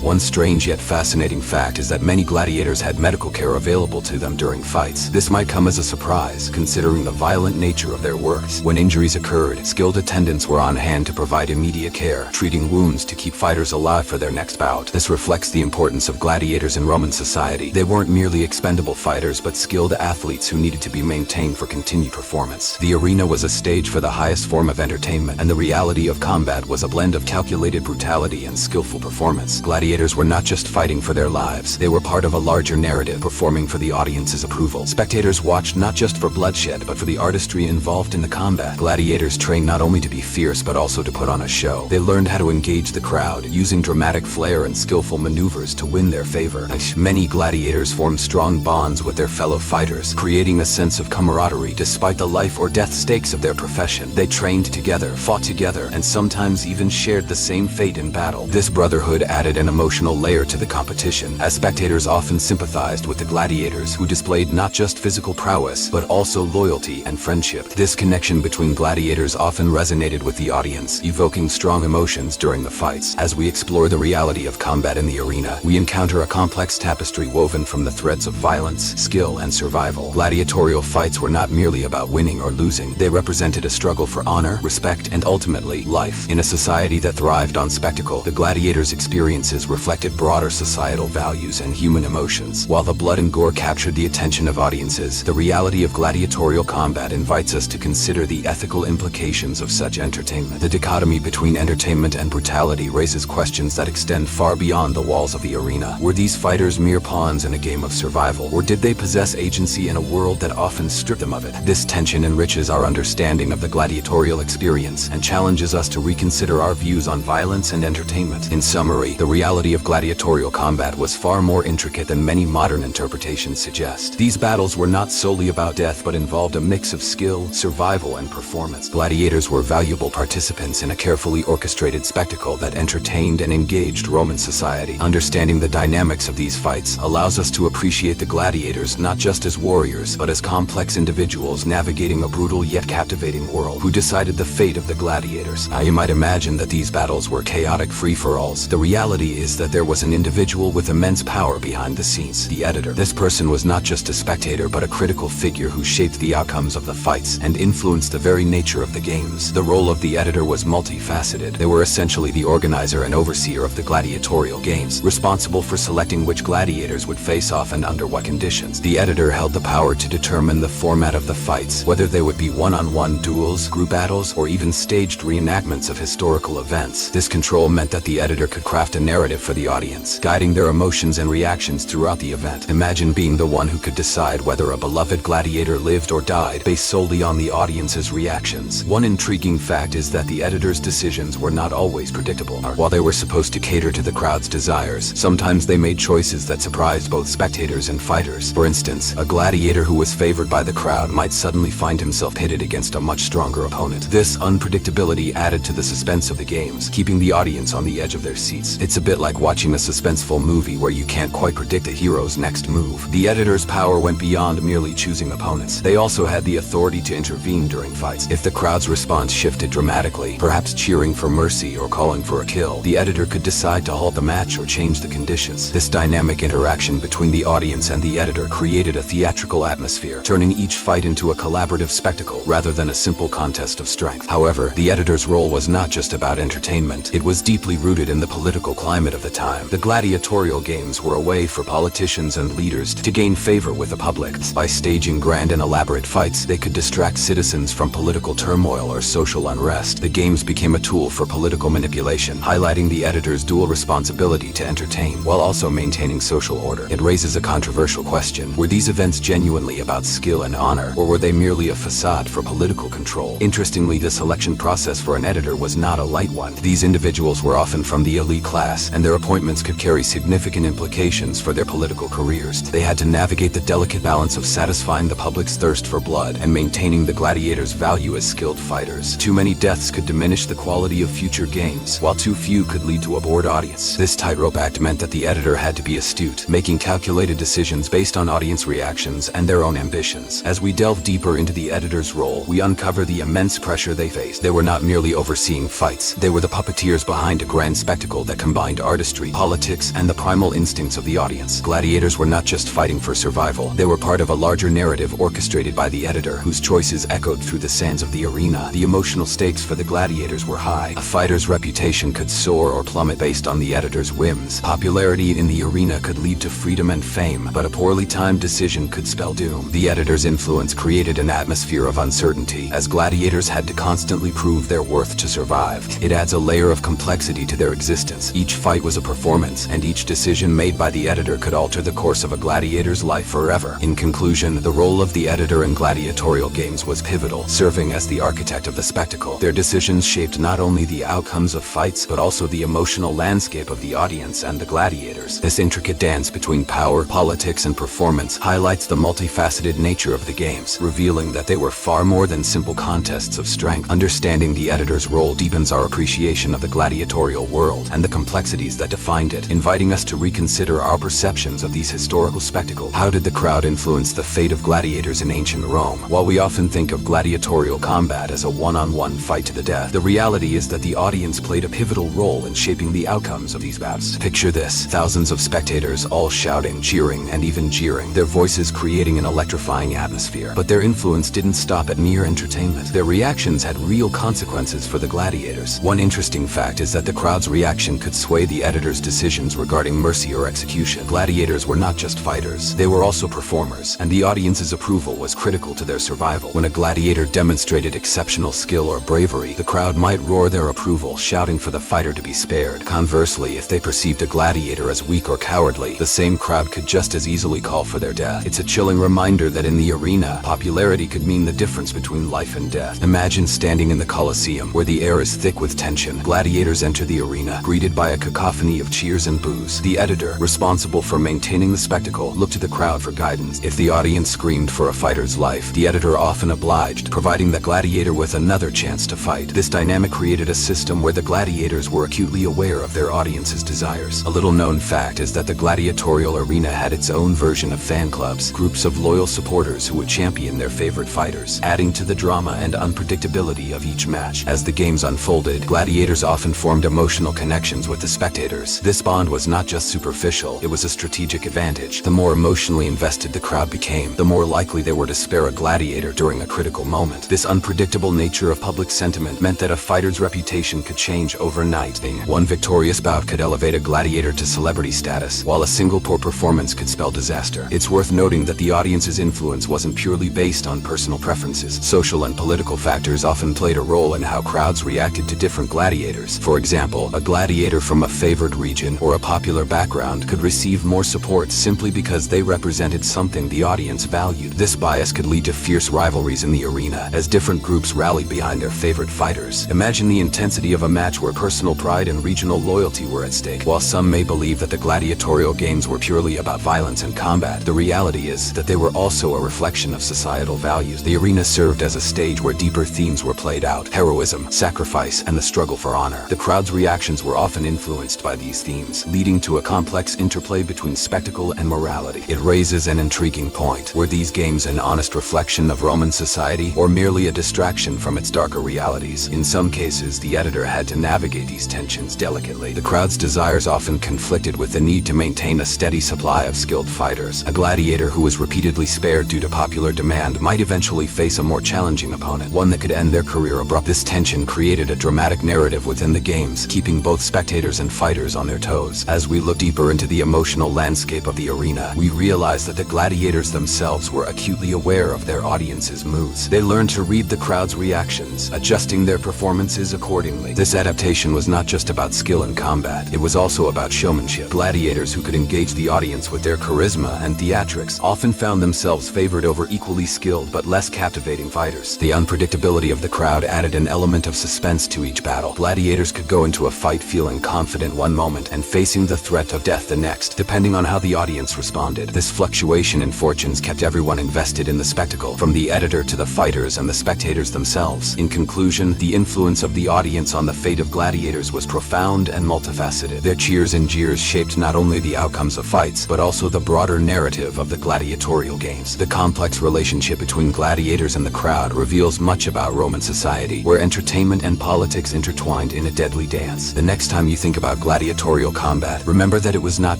One strange yet fascinating fact is that many gladiators had medical care available to them during fights. This might come as a surprise, considering the violent nature of their works. When injuries occurred, skilled attendants were on hand to provide immediate care, treating wounds to keep fighters alive for their next bout. This reflects the importance of gladiators in Roman society. They weren't merely expendable fighters, but skilled athletes who needed to be maintained for continued performance. The arena was a stage for the highest form of entertainment, and the reality of combat was a blend of calculated brutality and skillful performance. Gladiators were not just fighting for their lives, they were part of a larger narrative, performing for the audience's approval. Spectators watched not just for bloodshed, but for the artistry involved in the combat. Gladiators trained not only to be fierce, but also to put on a show. They learned how to engage the crowd, using dramatic flair and skillful maneuvers to win their favor. Many gladiators formed strong bonds with their fellow fighters, creating a sense of camaraderie despite the life or death stakes of their profession. They trained together, fought together, and sometimes even shared the same fate in battle. This brotherhood added an emotional layer to the competition, as spectators often sympathized with the gladiators, who displayed not just physical prowess, but also loyalty and friendship. This connection between gladiators often resonated with the audience, evoking strong emotions during the fights. As we explore the reality of combat in the arena, we encounter a complex tapestry woven from the threads of violence, skill, and survival. Gladiatorial fights were not merely about winning or losing. They represented a struggle for honor, respect, and ultimately, life. In a society that thrived on spectacle, the gladiators' experiences reflected broader societal values and human emotions. While the blood and gore captured the attention of audiences, the reality of gladiatorial combat invites us to consider the ethical implications of such entertainment. The dichotomy between entertainment and brutality raises questions that extend far beyond the walls of the arena. Were these fighters mere pawns in a game of survival, or did they possess agency in a world that often stripped them of it? This tension enriches our understanding of the gladiatorial experience and challenges us to reconsider our views on violence and entertainment. In summary, the reality of gladiatorial combat was far more intricate than many modern interpretations suggest. These battles were not solely about death but involved a mix of skill, survival, and performance. Gladiators were valuable participants in a carefully orchestrated spectacle that entertained and engaged Roman society. Understanding the dynamics of these fights allows us to appreciate the gladiators not just as warriors, but as complex individuals navigating a brutal yet captivating world. Who decided the fate of the gladiators? Now, you might imagine that these battles were chaotic free-for-alls. The reality is that there was an individual with immense power behind the scenes, the editor. This person was not just a spectator, but a critical figure who shaped the outcomes of the fights and influenced the very nature of the games. The role of the editor was multifaceted. They were essentially the organizer and overseer of the gladiatorial games, responsible for selecting which gladiators would face off and under what conditions. The editor held the power to determine the format of the fights, whether they would be one-on-one duels, group battles, or even staged reenactments of historical events. This control meant that the editor could craft a narrative for the audience, guiding their emotions and reactions throughout the event. Imagine being the one who could decide whether a beloved gladiator lived or died based solely on the audience's reactions. One intriguing fact is that the editor's decisions were not always predictable. While they were supposed to cater to the crowd's desires, sometimes they made choices that surprised both spectators and fighters. For instance, a gladiator who was favored by the crowd might suddenly find himself pitted against a much stronger opponent. This unpredictability added to the suspense of the games, keeping the audience on the edge of their seats. It's a bit like watching a suspenseful movie where you can't quite predict a hero's next move. The editor's power went beyond merely choosing opponents. They also had the authority to intervene during fights. If the crowd's response shifted dramatically, perhaps cheering for mercy or calling for a kill, the editor could decide to halt the match or change the conditions. This dynamic interaction between the audience and the editor created a theatrical atmosphere, turning each fight into a collaborative spectacle rather than a simple contest of strength. However, the editor's role was not just about entertainment. It was deeply rooted in the political climate of the time. The gladiatorial games were a way for politicians and leaders to gain favor with the public. By staging grand and elaborate fights, they could distract citizens from political turmoil or social unrest. The games became a tool for political manipulation, highlighting the editor's dual responsibility to entertain while also maintaining social order. It raises a controversial question. Were these events genuinely about skill and honor, or were they merely a facade for political control? Interestingly, the selection process for an editor was not a light one. These individuals were often from the elite class, and their appointments could carry significant implications for their political careers. They had to navigate the delicate balance of satisfying the public's thirst for blood and maintaining the gladiators' value as skilled fighters. Too many deaths could diminish the quality of future games, while too few could lead to a bored audience. This tightrope act meant that the editor had to be astute, making calculated decisions based on audience reactions and their own ambitions. As we delve deeper into the editor's role, we uncover the immense pressure they faced. They were not merely overseeing fights. They were the puppeteers behind a grand spectacle that combined artistry, politics, and the primal instincts of the audience. Gladiators were not just fighting for survival. They were part of a larger narrative orchestrated by the editor, whose choices echoed through the sands of the arena. The emotional stakes for the gladiators were high. A fighter's reputation could soar or plummet based on the editor's whims. Popularity in the arena could lead to freedom and fame, but a poorly timed decision could spell doom. The editor's influence created an atmosphere of uncertainty, as gladiators had to constantly prove their worth to survive. It adds a layer of complexity to their existence. Each fight was a performance, and each decision made by the editor could alter the course of a gladiator's life forever. In conclusion, the role of the editor in gladiatorial games was pivotal, serving as the architect of the spectacle. Their decisions shaped not only the outcomes of fights, but also the emotional landscape of the audience and the gladiators. This intricate dance between power, politics, and performance highlights the multifaceted nature of the games, revealing that they were far more than simple contests of strength. Understanding the editor's role deepens our appreciation of the gladiatorial world and the complexities that defined it, inviting us to reconsider our perceptions of these historical spectacles. How did the crowd influence the fate of gladiators in ancient Rome? While we often think of gladiatorial combat as a one-on-one fight to the death, the reality is that the audience played a pivotal role in shaping the outcomes of these bouts. Picture this: thousands of spectators all shouting, cheering, and even jeering, their voices creating an electrifying atmosphere. But their influence didn't stop at mere entertainment. Their reactions had real consequences for the gladiators. One interesting fact is that the crowd's reaction could sway the editor's decisions regarding mercy or execution. Gladiators were not just fighters, they were also performers, and the audience's approval was critical to their survival. When a gladiator demonstrated exceptional skill or bravery, the crowd might roar their approval, shouting for the fighter to be spared. Conversely, if they perceived a gladiator as weak or cowardly, the same crowd could just as easily call for their death. It's a chilling reminder that in the arena, popularity could mean the difference between life and death. Imagine standing in the Colosseum, where the air is thick with tension. Gladiators enter the arena, greeted by a cacophony of cheers and boos. The editor, responsible for maintaining the spectacle, looked to the crowd for guidance. If the the audience screamed for a fighter's life, the editor often obliged, providing the gladiator with another chance to fight. This dynamic created a system where the gladiators were acutely aware of their audience's desires. A little-known fact is that the gladiatorial arena had its own version of fan clubs, groups of loyal supporters who would champion their favorite fighters, adding to the drama and unpredictability of each match. As the games unfolded, gladiators often formed emotional connections with the spectators. This bond was not just superficial, it was a strategic advantage. The more emotionally invested the crowd became, the more likely they were to spare a gladiator during a critical moment. This unpredictable nature of public sentiment meant that a fighter's reputation could change overnight. One victorious bout could elevate a gladiator to celebrity status, while a single poor performance could spell disaster. It's worth noting that the audience's influence wasn't purely based on personal preferences. Social and political factors often played a role in how crowds reacted to different gladiators. For example, a gladiator from a favored region or a popular background could receive more support simply because they represented something the audience valued. This bias could lead to fierce rivalries in the arena, as different groups rallied behind their favorite fighters. Imagine the intensity of a match where personal pride and regional loyalty were at stake. While some may believe that the gladiatorial games were purely about violence and combat, the reality is that they were also a reflection of societal values. The arena served as a stage where deeper themes were played out: heroism, sacrifice, and the struggle for honor. The crowd's reactions were often influenced by these themes, leading to a complex interplay between spectacle and morality. It raises an intriguing point. Were these games an honest reflection of Roman society, or merely a distraction from its darker realities? In some cases, the editor had to navigate these tensions delicately. The crowd's desires often conflicted with the need to maintain a steady supply of skilled fighters. A gladiator who was repeatedly spared due to popular demand might eventually face a more challenging opponent, one that could end their career abruptly. This tension created a dramatic narrative within the games, keeping both spectators and fighters on their toes. As we look deeper into the emotional landscape of the arena, we realize that the gladiators themselves were acutely aware of their audience's moods. They learned to read the crowd's reactions, adjusting their performances accordingly. This adaptation was not just about skill in combat, it was also about showmanship. Gladiators who could engage the audience with their charisma and theatrics often found themselves favored over equally skilled but less captivating fighters. The unpredictability of the crowd added an element of suspense to each battle. Gladiators could go into a fight feeling confident one moment and facing the threat of death the next, depending on how the audience responded. This fluctuation in fortunes kept everyone invested in the spectacle, from the editor to the fighters and the spectators themselves. In conclusion, the influence of the audience on the fate of gladiators was profound and multifaceted. Their cheers and jeers shaped not only the outcomes of fights, but also the broader narrative of the gladiatorial games. The complex relationship between gladiators and the crowd reveals much about Roman society, where entertainment and politics intertwined in a deadly dance. The next time you think about gladiatorial combat, remember that it was not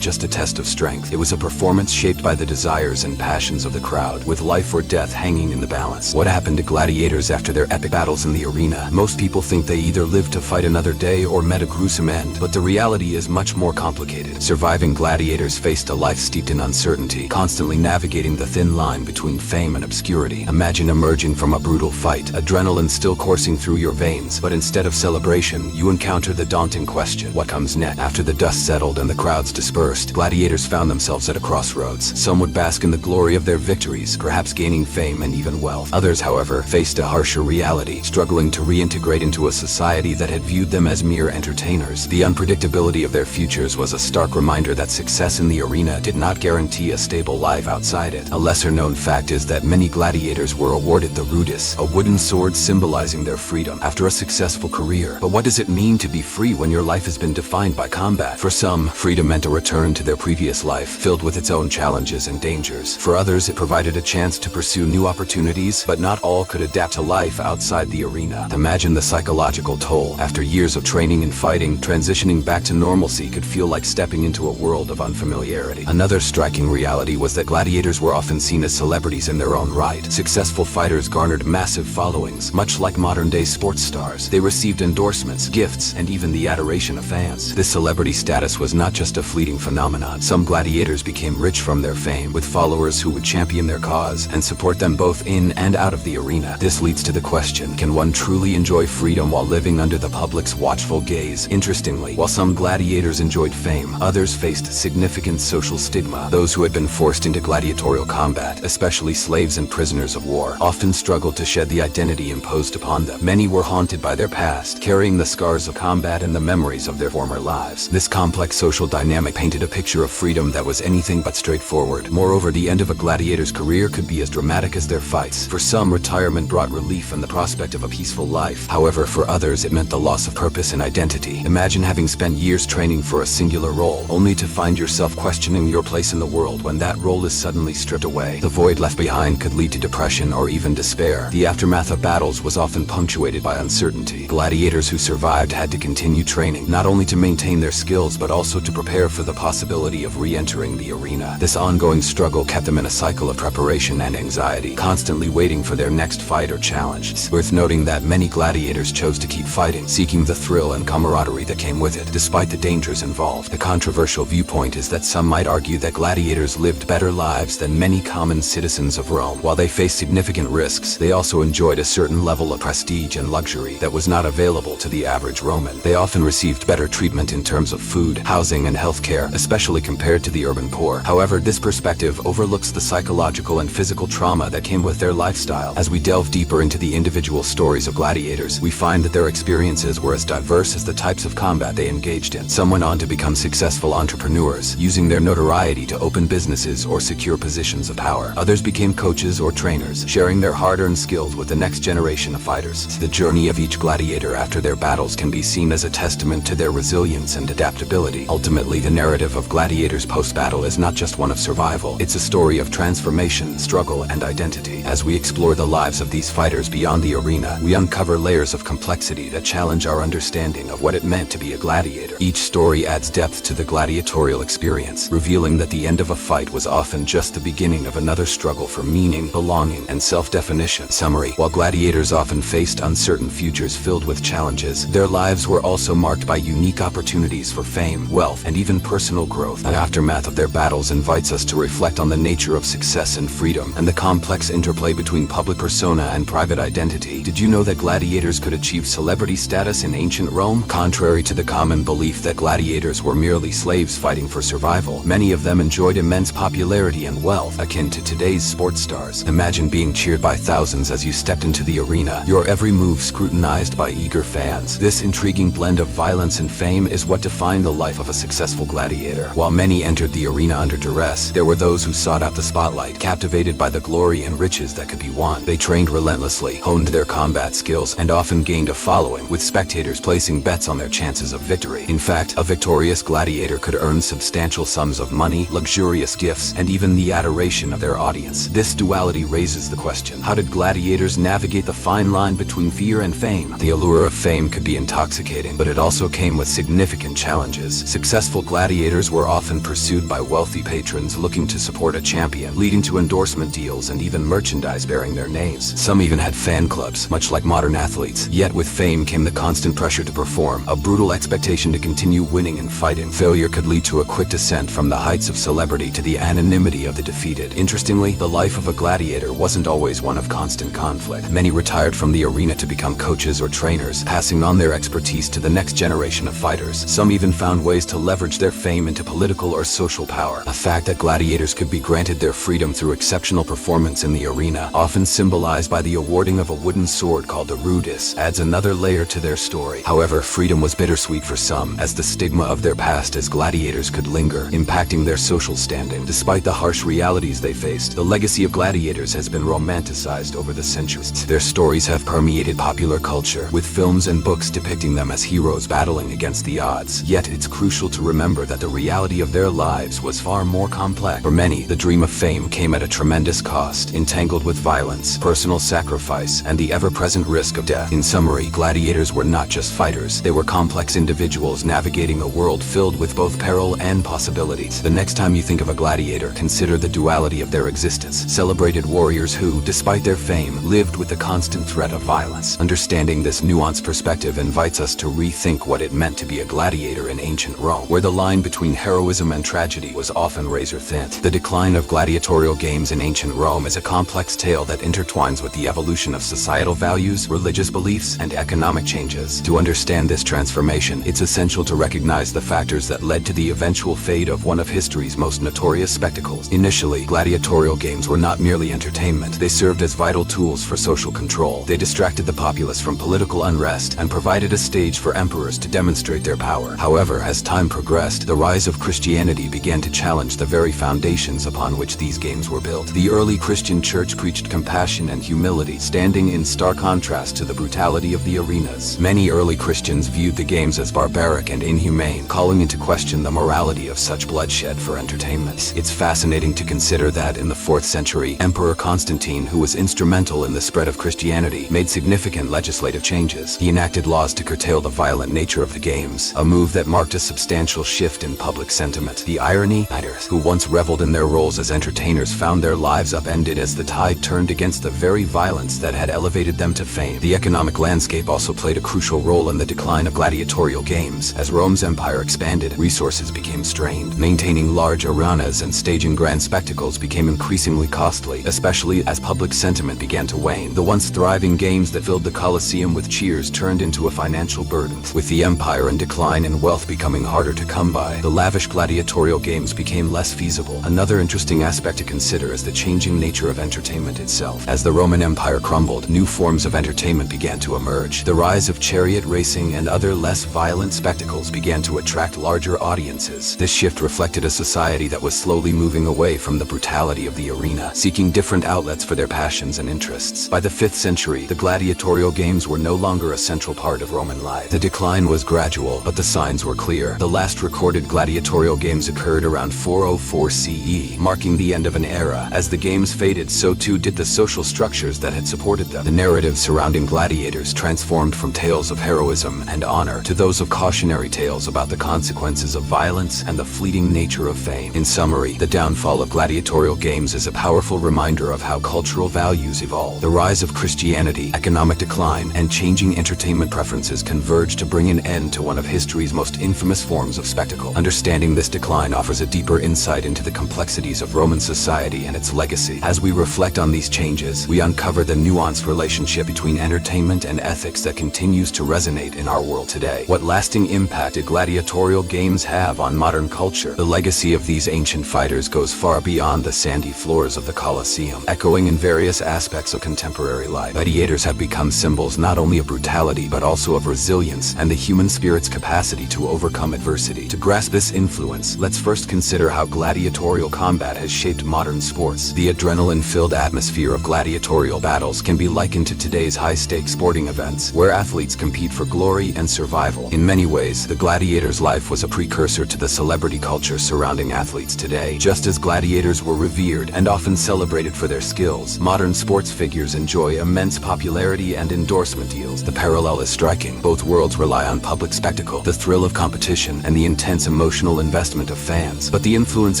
just a test of strength. It was a performance shaped by the desires and passions of the crowd, with life or death hanging in the balance. What happened to gladiators after their epic battles in the arena? Most people think they either lived to fight another day or met a gruesome end, but the reality is much more complicated. Surviving gladiators faced a life steeped in uncertainty, constantly navigating the thin line between fame and obscurity. Imagine emerging from a brutal fight, adrenaline still coursing through your veins, but instead of celebration, you encounter the daunting question: what comes next? After the dust settled and the crowds dispersed, gladiators found themselves at a crossroads. Some would bask in the glory of their victories, perhaps gaining fame and even wealth. Others, however, faced a harsher reality, struggling to reintegrate into a society that had viewed them as mere entertainers. The unpredictability of their futures was a stark reminder that success in the arena did not guarantee a stable life outside it. A lesser-known fact is that many gladiators were awarded the rudis, a wooden sword symbolizing their freedom, after a successful career. But what does it mean to be free when your life has been defined by combat? For some, freedom meant a return to their previous life, filled with its own challenges and dangers. For others, it provided a chance to pursue new opportunities, but not all could adapt to life outside the arena. Imagine the psychological toll. After years of training and fighting, transitioning back to normalcy could feel like stepping into a world of unfamiliarity. Another striking reality was that gladiators were often seen as celebrities in their own right. Successful fighters garnered massive followings, much like modern-day sports stars. They received endorsements, gifts, and even the adoration of fans. This celebrity status was not just a fleeting phenomenon. Some gladiators became rich from their fame, with followers who would champion their cause and support them both in and out of the arena. This leads to the question: can one truly enjoy freedom while living under the public's watchful gaze? Interestingly, while some gladiators enjoyed fame, others faced significant social stigma. Those who had been forced into gladiatorial combat, especially slaves and prisoners of war, often struggled to shed the identity imposed upon them. Many were haunted by their past, carrying the scars of combat and the memories of their former lives. This complex social dynamic painted a picture of freedom that was anything but straightforward. Moreover, the The end of a gladiator's career could be as dramatic as their fights. For some, retirement brought relief and the prospect of a peaceful life. However, for others, it meant the loss of purpose and identity. Imagine having spent years training for a singular role, only to find yourself questioning your place in the world when that role is suddenly stripped away. The void left behind could lead to depression or even despair. The aftermath of battles was often punctuated by uncertainty. Gladiators who survived had to continue training, not only to maintain their skills but also to prepare for the possibility of re-entering the arena. This ongoing struggle kept them in a cycle of preparation and anxiety, constantly waiting for their next fight or challenge. It's worth noting that many gladiators chose to keep fighting, seeking the thrill and camaraderie that came with it, despite the dangers involved. The controversial viewpoint is that some might argue that gladiators lived better lives than many common citizens of Rome. While they faced significant risks, they also enjoyed a certain level of prestige and luxury that was not available to the average Roman. They often received better treatment in terms of food, housing, and healthcare, especially compared to the urban poor. However, this perspective overlooks the psychological and physical trauma that came with their lifestyle. As we delve deeper into the individual stories of gladiators, we find that their experiences were as diverse as the types of combat they engaged in. Some went on to become successful entrepreneurs, using their notoriety to open businesses or secure positions of power. Others became coaches or trainers, sharing their hard-earned skills with the next generation of fighters. The journey of each gladiator after their battles can be seen as a testament to their resilience and adaptability. Ultimately, the narrative of gladiators post-battle is not just one of survival. It's a story of transformation, struggle, and identity. As we explore the lives of these fighters beyond the arena, we uncover layers of complexity that challenge our understanding of what it meant to be a gladiator. Each story adds depth to the gladiatorial experience, revealing that the end of a fight was often just the beginning of another struggle for meaning, belonging, and self-definition. Summary: while gladiators often faced uncertain futures filled with challenges, their lives were also marked by unique opportunities for fame, wealth, and even personal growth. The aftermath of their battles invites us to reflect on the nature of success and freedom, and the complex interplay between public persona and private identity. Did you know that gladiators could achieve celebrity status in ancient Rome? Contrary to the common belief that gladiators were merely slaves fighting for survival, many of them enjoyed immense popularity and wealth, akin to today's sports stars. Imagine being cheered by thousands as you stepped into the arena, your every move scrutinized by eager fans. This intriguing blend of violence and fame is what defined the life of a successful gladiator. While many entered the arena under duress, there were those who sought out the spotlight, captivated by the glory and riches that could be won. They trained relentlessly, honed their combat skills, and often gained a following, with spectators placing bets on their chances of victory. In fact, a victorious gladiator could earn substantial sums of money, luxurious gifts, and even the adoration of their audience. This duality raises the question: how did gladiators navigate the fine line between fear and fame? The allure of fame could be intoxicating, but it also came with significant challenges. Successful gladiators were often pursued by wealthy patrons looking to support a champion, leading to endorsement deals and even merchandise bearing their names. Some even had fan clubs, much like modern athletes. Yet with fame came the constant pressure to perform, a brutal expectation to continue winning and fighting. Failure could lead to a quick descent from the heights of celebrity to the anonymity of the defeated. Interestingly, the life of a gladiator wasn't always one of constant conflict. Many retired from the arena to become coaches or trainers, passing on their expertise to the next generation of fighters. Some even found ways to leverage their fame into political or social power. The fact that gladiators could be granted their freedom through exceptional performance in the arena, often symbolized by the awarding of a wooden sword called the rudis, adds another layer to their story. However, freedom was bittersweet for some, as the stigma of their past as gladiators could linger, impacting their social standing. Despite the harsh realities they faced, the legacy of gladiators has been romanticized over the centuries. Their stories have permeated popular culture, with films and books depicting them as heroes battling against the odds. Yet it's crucial to remember that the reality of their lives was far more complex. For many, the dream of fame came at a tremendous cost, entangled with violence, personal sacrifice, and the ever-present risk of death. In summary, gladiators were not just fighters. They were complex individuals navigating a world filled with both peril and possibilities. The next time you think of a gladiator, consider the duality of their existence. Celebrated warriors who, despite their fame, lived with the constant threat of violence. Understanding this nuanced perspective invites us to rethink what it meant to be a gladiator in ancient Rome, where the line between heroism and tragedy was often razor-thin. The decline of gladiatorial games in ancient Rome is a complex tale that intertwines with the evolution of societal values, religious beliefs, and economic changes. To understand this transformation, it's essential to recognize the factors that led to the eventual fade of one of history's most notorious spectacles. Initially, gladiatorial games were not merely entertainment. They served as vital tools for social control. They distracted the populace from political unrest and provided a stage for emperors to demonstrate their power. However, as time progressed, the rise of Christianity began to challenge the very foundations of upon which these games were built. The early Christian church preached compassion and humility, standing in stark contrast to the brutality of the arenas. Many early Christians viewed the games as barbaric and inhumane, calling into question the morality of such bloodshed for entertainment. It's fascinating to consider that in the 4th century, Emperor Constantine, who was instrumental in the spread of Christianity, made significant legislative changes. He enacted laws to curtail the violent nature of the games, a move that marked a substantial shift in public sentiment. The irony, fighters who once reveled in their roles as entertainers found their lives upended as the tide turned against the very violence that had elevated them to fame. The economic landscape also played a crucial role in the decline of gladiatorial games. As Rome's empire expanded, resources became strained. Maintaining large arenas and staging grand spectacles became increasingly costly, especially as public sentiment began to wane. The once thriving games that filled the Colosseum with cheers turned into a financial burden. With the empire in decline and wealth becoming harder to come by, the lavish gladiatorial games became less feasible. Another interesting aspect to consider is the changing nature of entertainment itself. As the Roman Empire crumbled, new forms of entertainment began to emerge. The rise of chariot racing and other less violent spectacles began to attract larger audiences. This shift reflected a society that was slowly moving away from the brutality of the arena, seeking different outlets for their passions and interests. By the 5th century, the gladiatorial games were no longer a central part of Roman life. The decline was gradual, but the signs were clear. The last recorded gladiatorial games occurred around 404 CE, marking the end of an era. As the games faded, so too did the social structures that had supported them. The narratives surrounding gladiators transformed from tales of heroism and honor to those of cautionary tales about the consequences of violence and the fleeting nature of fame. In summary, the downfall of gladiatorial games is a powerful reminder of how cultural values evolve. The rise of Christianity, economic decline, and changing entertainment preferences converge to bring an end to one of history's most infamous forms of spectacle. Understanding this decline offers a deeper insight into the complexities of Roman society and its legacy. As we reflect on these changes, we uncover the nuanced relationship between entertainment and ethics that continues to resonate in our world today. What lasting impact did gladiatorial games have on modern culture? The legacy of these ancient fighters goes far beyond the sandy floors of the Colosseum, echoing in various aspects of contemporary life. Gladiators have become symbols not only of brutality but also of resilience and the human spirit's capacity to overcome adversity. To grasp this influence, let's first consider how gladiatorial combat has shaped modern sports. The adrenaline-filled atmosphere of gladiatorial battles can be likened to today's high-stakes sporting events, where athletes compete for glory and survival. In many ways, the gladiator's life was a precursor to the celebrity culture surrounding athletes today. Just as gladiators were revered and often celebrated for their skills, modern sports figures enjoy immense popularity and endorsement deals. The parallel is striking. Both worlds rely on public spectacle, the thrill of competition, and the intense emotional investment of fans. But the influence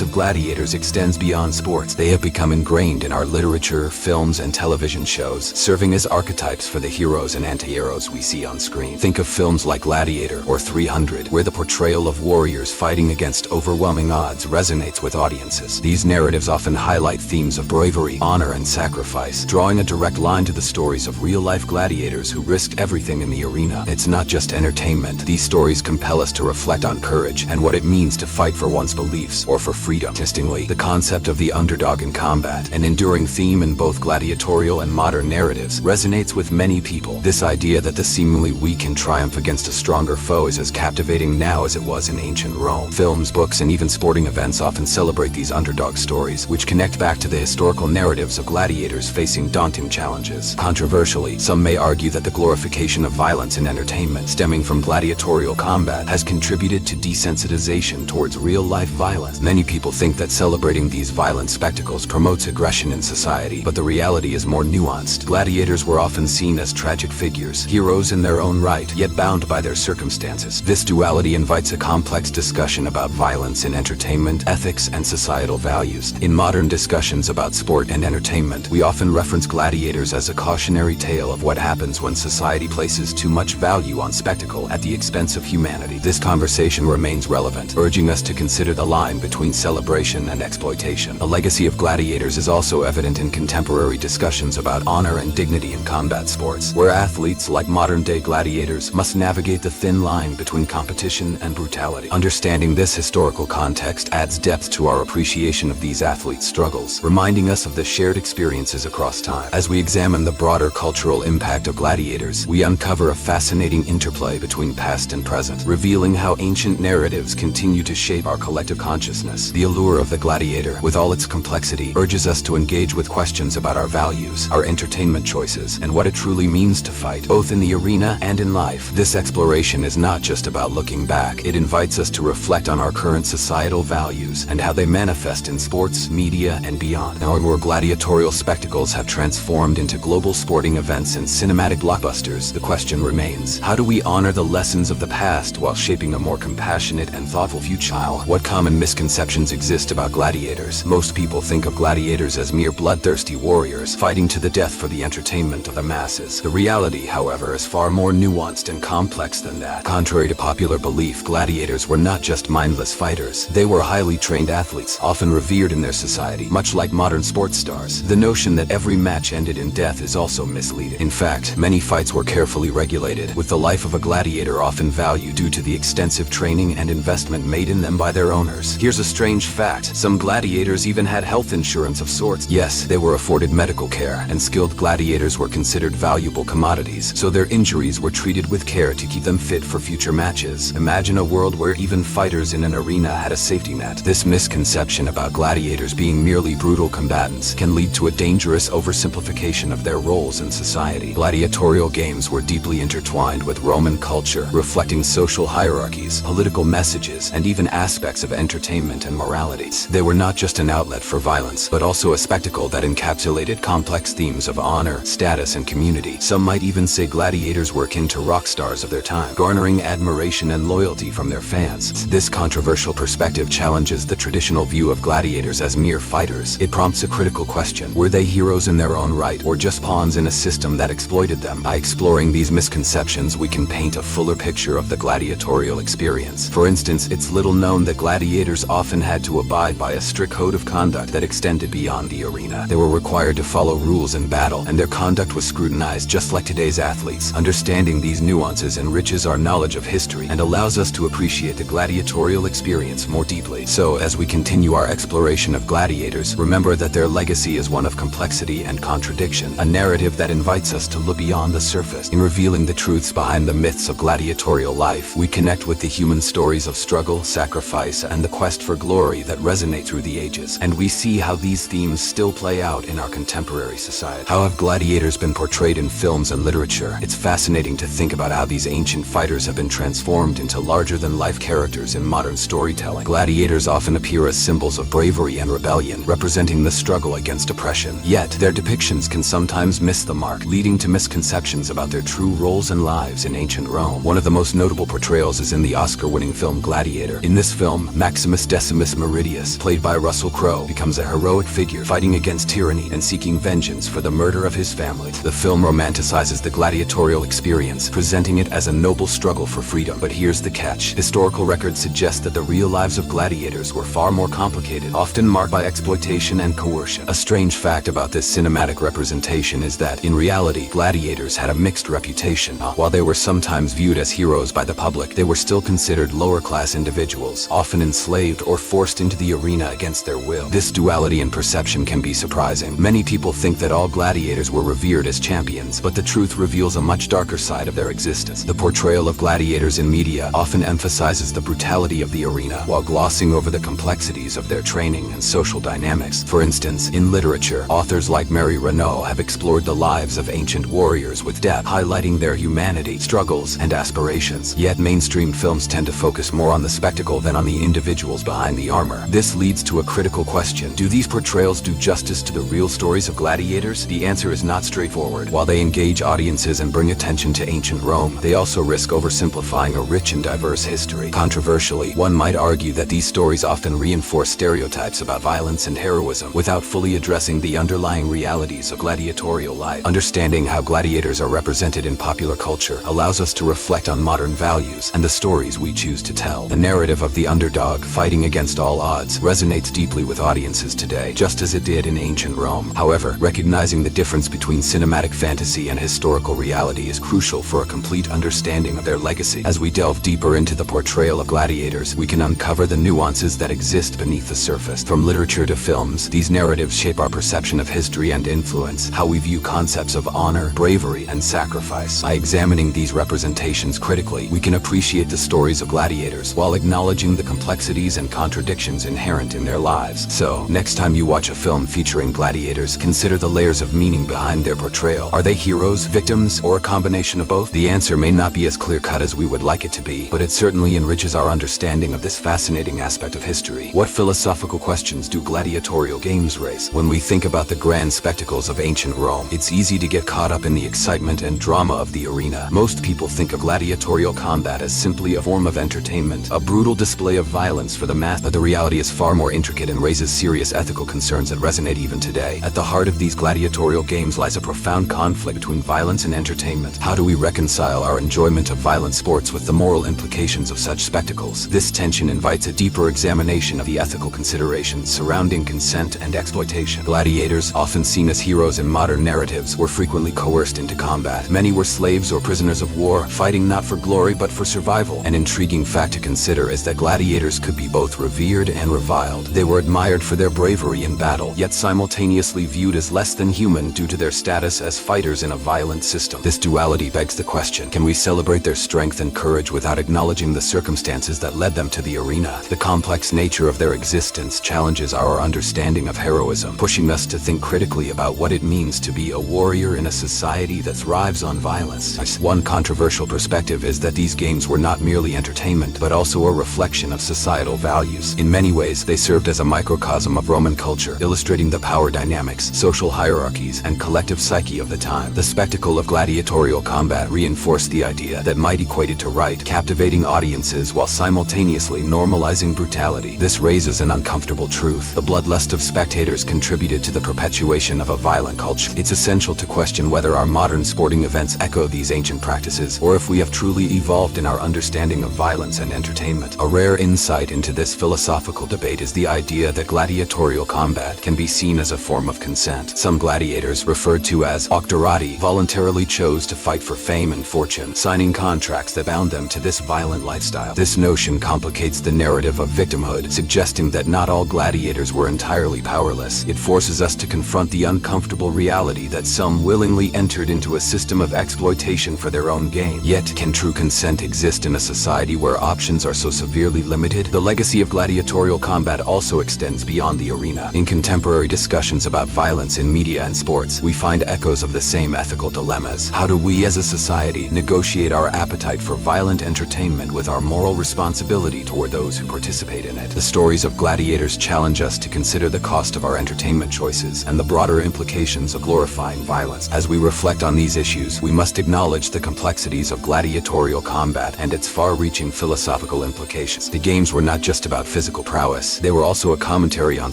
of gladiators extends beyond sports. They have become ingrained in our literature, films, and television shows, serving as archetypes for the heroes and anti-heroes we see on screen. Think of films like Gladiator or 300, where the portrayal of warriors fighting against overwhelming odds resonates with audiences. These narratives often highlight themes of bravery, honor, and sacrifice, drawing a direct line to the stories of real-life gladiators who risked everything in the arena. It's not just entertainment. These stories compel us to reflect on courage and what it means to fight for one's beliefs or for freedom. Interestingly, the concept of the underdog in combat, an enduring theme in both gladiatorial and modern narratives, resonates with many people. This idea that the seemingly weak can triumph against a stronger foe is as captivating now as it was in ancient Rome. Films, books, and even sporting events often celebrate these underdog stories, which connect back to the historical narratives of gladiators facing daunting challenges. Controversially, some may argue that the glorification of violence in entertainment, stemming from gladiatorial combat, has contributed to desensitization towards real-life violence. Many people think that celebrating these violent spectacles promotes aggression in society, but the reality is more nuanced. Gladiators were often seen as tragic figures, heroes in their own right, yet bound by their circumstances. This duality invites a complex discussion about violence in entertainment, ethics, and societal values. In modern discussions about sport and entertainment, we often reference gladiators as a cautionary tale of what happens when society places too much value on spectacle at the expense of humanity. This conversation remains relevant, urging us to consider the line between celebration and exploitation. The legacy of gladiators is also evident in contemporary discussions about honor and dignity in combat sports, where athletes, like modern-day gladiators, must navigate the thin line between competition and brutality. Understanding this historical context adds depth to our appreciation of these athletes' struggles, reminding us of the shared experiences across time. As we examine the broader cultural impact of gladiators, we uncover a fascinating interplay between past and present, revealing how ancient narratives continue to shape our collective consciousness. The allure of the gladiator Gladiator, with all its complexity, urges us to engage with questions about our values, our entertainment choices, and what it truly means to fight, both in the arena and in life. This exploration is not just about looking back. It invites us to reflect on our current societal values and how they manifest in sports, media, and beyond. Now, where gladiatorial spectacles have transformed into global sporting events and cinematic blockbusters, the question remains, how do we honor the lessons of the past while shaping a more compassionate and thoughtful future? What common misconceptions exist about gladiators? Most people think of gladiators as mere bloodthirsty warriors fighting to the death for the entertainment of the masses. The reality, however, is far more nuanced and complex than that. Contrary to popular belief, gladiators were not just mindless fighters. They were highly trained athletes, often revered in their society, much like modern sports stars. The notion that every match ended in death is also misleading. In fact, many fights were carefully regulated, with the life of a gladiator often valued due to the extensive training and investment made in them by their owners. Here's a strange fact. Some gladiators even had health insurance of sorts. Yes, they were afforded medical care, and skilled gladiators were considered valuable commodities, so their injuries were treated with care to keep them fit for future matches. Imagine a world where even fighters in an arena had a safety net. This misconception about gladiators being merely brutal combatants can lead to a dangerous oversimplification of their roles in society. Gladiatorial games were deeply intertwined with Roman culture, reflecting social hierarchies, political messages, and even aspects of entertainment and morality. They were not just an outlet for violence, but also a spectacle that encapsulated complex themes of honor, status, and community. Some might even say gladiators were akin to rock stars of their time, garnering admiration and loyalty from their fans. This controversial perspective challenges the traditional view of gladiators as mere fighters. It prompts a critical question: were they heroes in their own right, or just pawns in a system that exploited them? By exploring these misconceptions, we can paint a fuller picture of the gladiatorial experience. For instance, it's little known that gladiators often had to abide by a strict code of conduct that extended beyond the arena. They were required to follow rules in battle, and their conduct was scrutinized just like today's athletes. Understanding these nuances enriches our knowledge of history and allows us to appreciate the gladiatorial experience more deeply. So, as we continue our exploration of gladiators, remember that their legacy is one of complexity and contradiction, a narrative that invites us to look beyond the surface. In revealing the truths behind the myths of gladiatorial life, we connect with the human stories of struggle, sacrifice, and the quest for glory that resonate through the ages. And we see how these themes still play out in our contemporary society. How have gladiators been portrayed in films and literature? It's fascinating to think about how these ancient fighters have been transformed into larger-than-life characters in modern storytelling. Gladiators often appear as symbols of bravery and rebellion, representing the struggle against oppression. Yet, their depictions can sometimes miss the mark, leading to misconceptions about their true roles and lives in ancient Rome. One of the most notable portrayals is in the Oscar-winning film Gladiator. In this film, Maximus Decimus Meridius, played by Russell Crowe, becomes a heroic figure fighting against tyranny and seeking vengeance for the murder of his family. The film romanticizes the gladiatorial experience, presenting it as a noble struggle for freedom. But here's the catch. Historical records suggest that the real lives of gladiators were far more complicated, often marked by exploitation and coercion. A strange fact about this cinematic representation is that, in reality, gladiators had a mixed reputation. While they were sometimes viewed as heroes by the public, they were still considered lower-class individuals, often enslaved or forced into the arena against their will. This duality in perception can be surprising. Many people think that all gladiators were revered as champions, but the truth reveals a much darker side of their existence. The portrayal of gladiators in media often emphasizes the brutality of the arena, while glossing over the complexities of their training and social dynamics. For instance, in literature, authors like Mary Renaud have explored the lives of ancient warriors with depth, highlighting their humanity, struggles, and aspirations. Yet mainstream films tend to focus more on the spectacle than on the individuals behind the armor. This leads to a critical question. Do these portrayals do justice to the real stories of gladiators? The answer is not straightforward. While they engage audiences and bring attention to ancient Rome, they also risk oversimplifying a rich and diverse history. Controversially, one might argue that these stories often reinforce stereotypes about violence and heroism without fully addressing the underlying realities of gladiatorial life. Understanding how gladiators are represented in popular culture allows us to reflect on modern values and the stories we choose to tell. The narrative of the underdog fighting against all odds resonates deeply with audiences today, just as it did in ancient Rome. However, recognizing the difference between cinematic fantasy and historical reality is crucial for a complete understanding of their legacy. As we delve deeper into the portrayal of gladiators, we can uncover the nuances that exist beneath the surface. From literature to films, these narratives shape our perception of history and influence how we view concepts of honor, bravery, and sacrifice. By examining these representations critically, we can appreciate the stories of gladiators while acknowledging the complexities and contradictions inherent impact in their lives. So, next time you watch a film featuring gladiators, consider the layers of meaning behind their portrayal. Are they heroes, victims, or a combination of both? The answer may not be as clear-cut as we would like it to be, but it certainly enriches our understanding of this fascinating aspect of history. What philosophical questions do gladiatorial games raise? When we think about the grand spectacles of ancient Rome, it's easy to get caught up in the excitement and drama of the arena. Most people think of gladiatorial combat as simply a form of entertainment, a brutal display of violence for the mass, but the reality is far more intricate and raises serious ethical concerns that resonate even today. At the heart of these gladiatorial games lies a profound conflict between violence and entertainment. How do we reconcile our enjoyment of violent sports with the moral implications of such spectacles? This tension invites a deeper examination of the ethical considerations surrounding consent and exploitation. Gladiators, often seen as heroes in modern narratives, were frequently coerced into combat. Many were slaves or prisoners of war, fighting not for glory but for survival. An intriguing fact to consider is that gladiators could be both revered and reviled. They were admired for their bravery in battle, yet simultaneously viewed as less than human due to their status as fighters in a violent system. This duality begs the question, can we celebrate their strength and courage without acknowledging the circumstances that led them to the arena? The complex nature of their existence challenges our understanding of heroism, pushing us to think critically about what it means to be a warrior in a society that thrives on violence. One controversial perspective is that these games were not merely entertainment, but also a reflection of societal values. In many ways, they served as a microcosm of Roman culture, illustrating the power dynamics, social hierarchies, and collective psyche of the time. The spectacle of gladiatorial combat reinforced the idea that might equated to right, captivating audiences while simultaneously normalizing brutality. This raises an uncomfortable truth. The bloodlust of spectators contributed to the perpetuation of a violent culture. It's essential to question whether our modern sporting events echo these ancient practices, or if we have truly evolved in our understanding of violence and entertainment. A rare insight into this philosophical debate is the idea that gladiatorial combat can be seen as a form of consent. Some gladiators, referred to as octorati, voluntarily chose to fight for fame and fortune, signing contracts that bound them to this violent lifestyle. This notion complicates the narrative of victimhood, suggesting that not all gladiators were entirely powerless. It forces us to confront the uncomfortable reality that some willingly entered into a system of exploitation for their own gain. Yet, can true consent exist in a society where options are so severely limited? The legacy of gladiatorial combat also extends beyond the arena. In contemporary discussions about violence in media and sports, we find echoes of the same ethical dilemmas. How do we as a society negotiate our appetite for violent entertainment with our moral responsibility toward those who participate in it? The stories of gladiators challenge us to consider the cost of our entertainment choices and the broader implications of glorifying violence. As we reflect on these issues, we must acknowledge the complexities of gladiatorial combat and its far-reaching philosophical implications. The games were not just about physical prowess, they were also a commentary on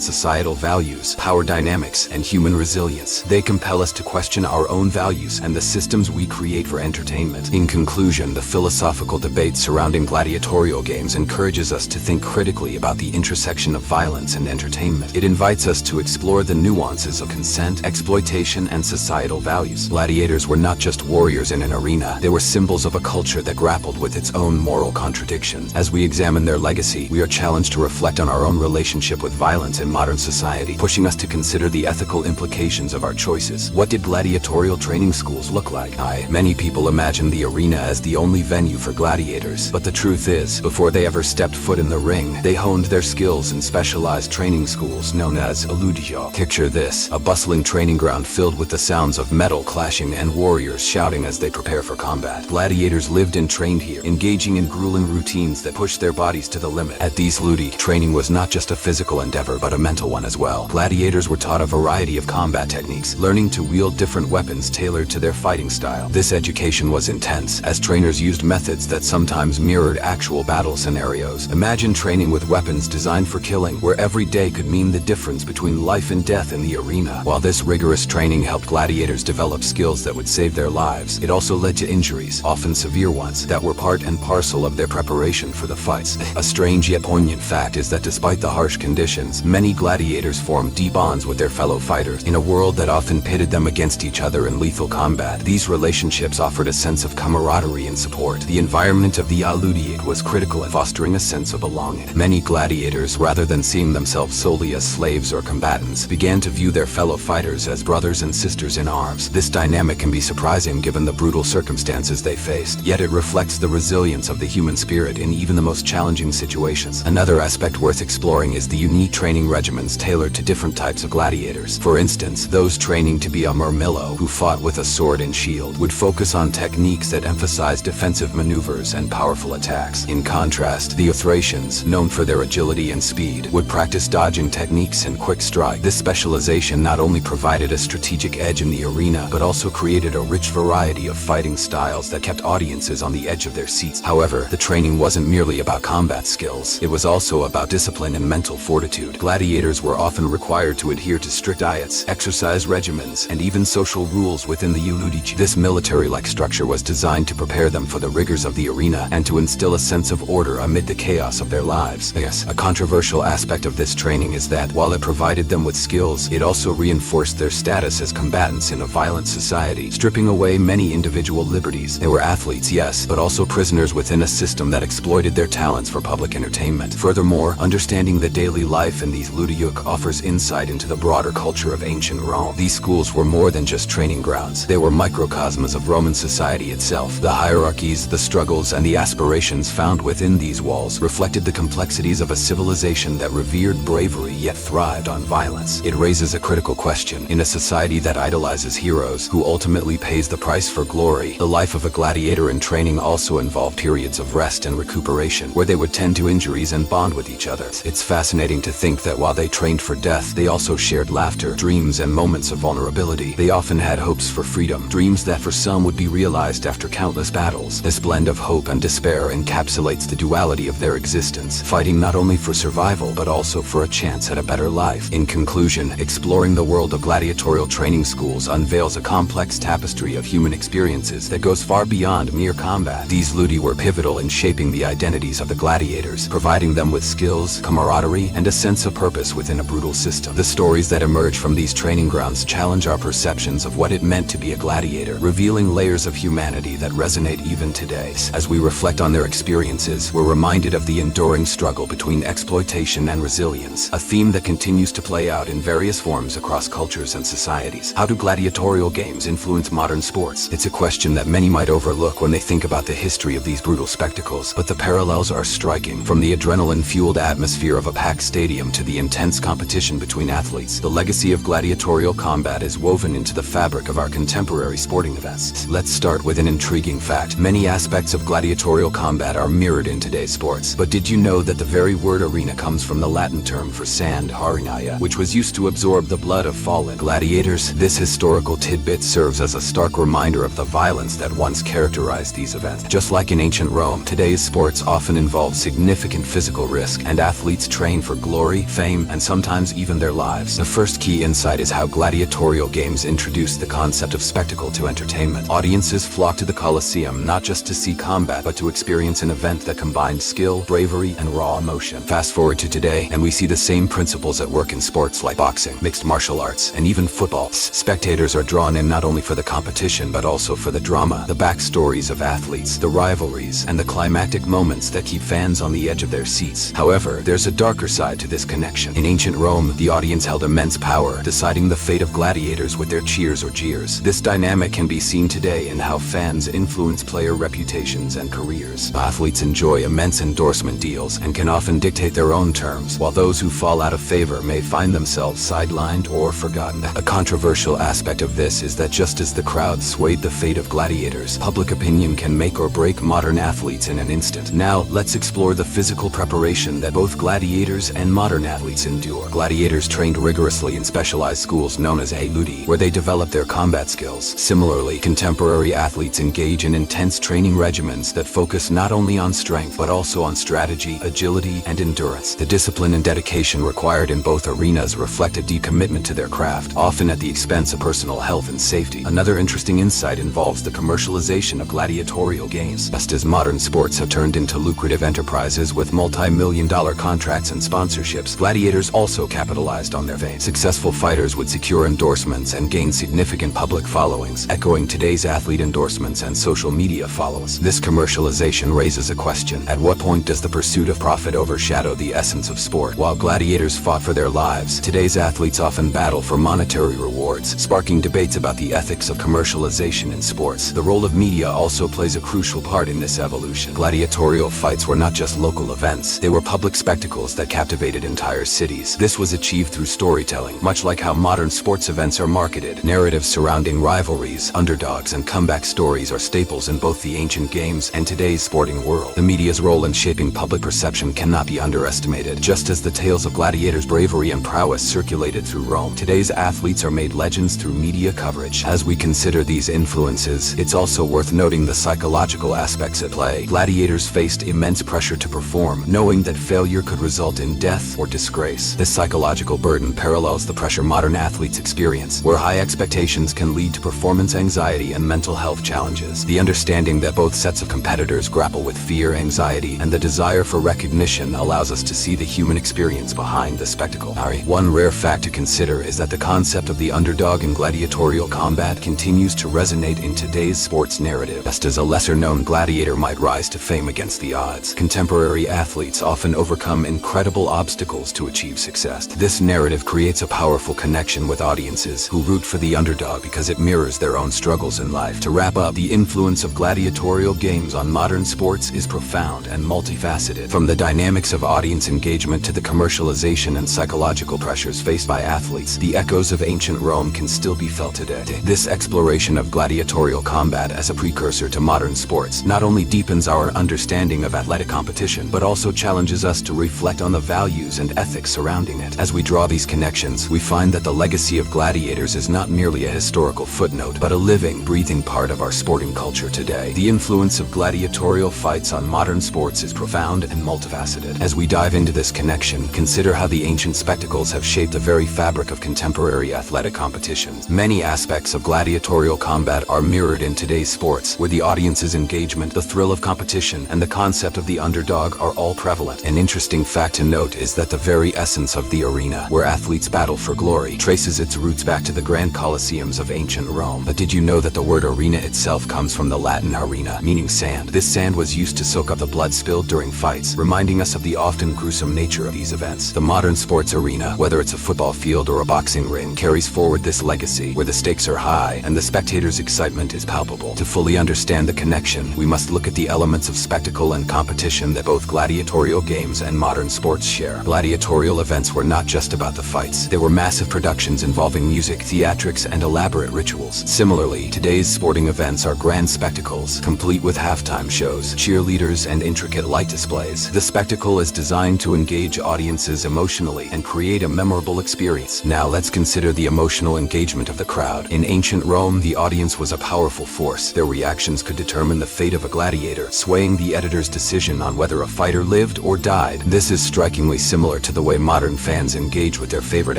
societal values, power dynamics, and human resilience. They compel us to question our own values and the systems we create for entertainment. In conclusion, the philosophical debate surrounding gladiatorial games encourages us to think critically about the intersection of violence and entertainment. It invites us to explore the nuances of consent, exploitation, and societal values. Gladiators were not just warriors in an arena, they were symbols of a culture that grappled with its own moral contradictions. As we examine their legacy, we are challenged to reflect on our own relationship with violence in modern society, pushing us to consider the ethical implications of our choices. What did gladiatorial training schools look like? Many people imagine the arena as the only venue for gladiators, but the truth is, before they ever stepped foot in the ring, they honed their skills in specialized training schools known as ludi. Picture this, a bustling training ground filled with the sounds of metal clashing and warriors shouting as they prepare for combat. Gladiators lived and trained here, engaging in grueling routines that pushed their bodies to the limit. At these ludi, training was not just a physical endeavor but a mental one as well. Gladiators were taught a variety of combat techniques, learning to wield different weapons tailored to their fighting style. This education was intense, as trainers used methods that sometimes mirrored actual battle scenarios. Imagine training with weapons designed for killing, where every day could mean the difference between life and death in the arena. While this rigorous training helped gladiators develop skills that would save their lives, it also led to injuries, often severe ones, that were part and parcel of their preparation for the fights. A strange yet poignant fact is that despite the harsh conditions, many gladiators formed deep bonds with their fellow fighters. In a world that often pitted them against each other in lethal combat, these relationships offered a sense of camaraderie and support. The environment of the ludi was critical in fostering a sense of belonging. Many gladiators, rather than seeing themselves solely as slaves or combatants, began to view their fellow fighters as brothers and sisters in arms. This dynamic can be surprising given the brutal circumstances they faced, yet it reflects the resilience of the human spirit in even the most challenging situations. Another aspect worth exploring exploring is the unique training regimens tailored to different types of gladiators. For instance, those training to be a murmillo, who fought with a sword and shield, would focus on techniques that emphasize defensive maneuvers and powerful attacks. In contrast, the Thracians, known for their agility and speed, would practice dodging techniques and quick strike. This specialization not only provided a strategic edge in the arena, but also created a rich variety of fighting styles that kept audiences on the edge of their seats. However, the training wasn't merely about combat skills. It was also about discipline and mental fortitude. Gladiators were often required to adhere to strict diets, exercise regimens, and even social rules within the ludi. This military-like structure was designed to prepare them for the rigors of the arena and to instill a sense of order amid the chaos of their lives. Yes, a controversial aspect of this training is that, while it provided them with skills, it also reinforced their status as combatants in a violent society, stripping away many individual liberties. They were athletes, yes, but also prisoners within a system that exploited their talents for public entertainment. Furthermore, understanding the daily life in these ludi offers insight into the broader culture of ancient Rome. These schools were more than just training grounds. They were microcosms of Roman society itself. The hierarchies, the struggles, and the aspirations found within these walls reflected the complexities of a civilization that revered bravery yet thrived on violence. It raises a critical question. In a society that idolizes heroes, who ultimately pays the price for glory, the life of a gladiator in training also involved periods of rest and recuperation, where they would tend to injuries and bond with each other. It's fascinating to think that while they trained for death, they also shared laughter, dreams, and moments of vulnerability. They often had hopes for freedom, dreams that for some would be realized after countless battles. This blend of hope and despair encapsulates the duality of their existence, fighting not only for survival but also for a chance at a better life. In conclusion, exploring the world of gladiatorial training schools unveils a complex tapestry of human experiences that goes far beyond mere combat. These ludi were pivotal in shaping the identities of the gladiators, providing them with skills, camaraderie, and a sense of purpose within a brutal system. The stories that emerge from these training grounds challenge our perceptions of what it meant to be a gladiator, revealing layers of humanity that resonate even today. As we reflect on their experiences, we're reminded of the enduring struggle between exploitation and resilience, a theme that continues to play out in various forms across cultures and societies. How do gladiatorial games influence modern sports? It's a question that many might overlook when they think about the history of these brutal spectacles, but the parallels are striking. From the adrenaline-fueled atmosphere of a packed stadium to the intense competition between athletes, the legacy of gladiatorial combat is woven into the fabric of our contemporary sporting events. Let's start with an intriguing fact. Many aspects of gladiatorial combat are mirrored in today's sports. But did you know that the very word arena comes from the Latin term for sand, harinaya, which was used to absorb the blood of fallen gladiators? This historical tidbit serves as a stark reminder of the violence that once characterized these events. Just like in ancient Rome, today's sports often involve significant physical risk, and athletes train for glory, fame, and sometimes even their lives. The first key insight is how gladiatorial games introduced the concept of spectacle to entertainment. Audiences flocked to the Colosseum not just to see combat, but to experience an event that combined skill, bravery, and raw emotion. Fast forward to today, and we see the same principles at work in sports like boxing, mixed martial arts, and even football. Spectators are drawn in not only for the competition, but also for the drama, the backstories of athletes, the rivalries, and the climactic moments that keep fans on the edge of their seats. However, there's a darker side to this connection. In ancient Rome, the audience held immense power, deciding the fate of gladiators with their cheers or jeers. This dynamic can be seen today in how fans influence player reputations and careers. Athletes enjoy immense endorsement deals and can often dictate their own terms, while those who fall out of favor may find themselves sidelined or forgotten. A controversial aspect of this is that just as the crowd swayed the fate of gladiators, public opinion can make or break modern athletes in an instant. Now, let's explore the physical preparation that both gladiators and modern athletes endure. Gladiators trained rigorously in specialized schools known as ludi, where they developed their combat skills. Similarly, contemporary athletes engage in intense training regimens that focus not only on strength, but also on strategy, agility, and endurance. The discipline and dedication required in both arenas reflect a deep commitment to their craft, often at the expense of personal health and safety. Another interesting insight involves the commercialization of gladiatorial games. Just as modern sports have turned into lucrative enterprises with multi-million-dollar contracts and sponsorships, gladiators also capitalized on their fame. Successful fighters would secure endorsements and gain significant public followings, echoing today's athlete endorsements and social media follows. This commercialization raises a question. At what point does the pursuit of profit overshadow the essence of sport? While gladiators fought for their lives, today's athletes often battle for monetary rewards, sparking debates about the ethics of commercialization in sports. The role of media also plays a crucial part in this evolution. Gladiatorial fights were not just local events, they were public spectacles spectacles that captivated entire cities. This was achieved through storytelling, much like how modern sports events are marketed. Narratives surrounding rivalries, underdogs, and comeback stories are staples in both the ancient games and today's sporting world. The media's role in shaping public perception cannot be underestimated. Just as the tales of gladiators' bravery and prowess circulated through Rome, today's athletes are made legends through media coverage. As we consider these influences, it's also worth noting the psychological aspects at play. Gladiators faced immense pressure to perform, knowing that failure could result in death or disgrace. This psychological burden parallels the pressure modern athletes experience, where high expectations can lead to performance anxiety and mental health challenges. The understanding that both sets of competitors grapple with fear, anxiety, and the desire for recognition allows us to see the human experience behind the spectacle. One rare fact to consider is that the concept of the underdog in gladiatorial combat continues to resonate in today's sports narrative. Just as a lesser-known gladiator might rise to fame against the odds, contemporary athletes often overcome incredible obstacles to achieve success. This narrative creates a powerful connection with audiences who root for the underdog because it mirrors their own struggles in life. To wrap up, the influence of gladiatorial games on modern sports is profound and multifaceted. From the dynamics of audience engagement to the commercialization and psychological pressures faced by athletes, the echoes of ancient Rome can still be felt today. This exploration of gladiatorial combat as a precursor to modern sports not only deepens our understanding of athletic competition, but also challenges us to reflect on the values and ethics surrounding it. As we draw these connections, we find that the legacy of gladiators is not merely a historical footnote, but a living, breathing part of our sporting culture today. The influence of gladiatorial fights on modern sports is profound and multifaceted. As we dive into this connection, consider how the ancient spectacles have shaped the very fabric of contemporary athletic competitions. Many aspects of gladiatorial combat are mirrored in today's sports, where the audience's engagement, the thrill of competition, and the concept of the underdog are all prevalent. An interesting fact to note is that the very essence of the arena, where athletes battle for glory, traces its roots back to the grand colosseums of ancient Rome. But did you know that the word arena itself comes from the Latin arena, meaning sand? This sand was used to soak up the blood spilled during fights, reminding us of the often gruesome nature of these events. The modern sports arena, whether it's a football field or a boxing ring, carries forward this legacy, where the stakes are high and the spectator's excitement is palpable. To fully understand the connection, we must look at the elements of spectacle and competition that both gladiatorial games and modern sports share. Gladiatorial events were not just about the fights. They were massive productions involving music, theatrics, and elaborate rituals. Similarly, today's sporting events are grand spectacles, complete with halftime shows, cheerleaders, and intricate light displays. The spectacle is designed to engage audiences emotionally and create a memorable experience. Now let's consider the emotional engagement of the crowd. In ancient Rome, the audience was a powerful force. Their reactions could determine the fate of a gladiator, swaying the editor's decision on whether a fighter lived or died. This is strikingly similar to the way modern fans engage with their favorite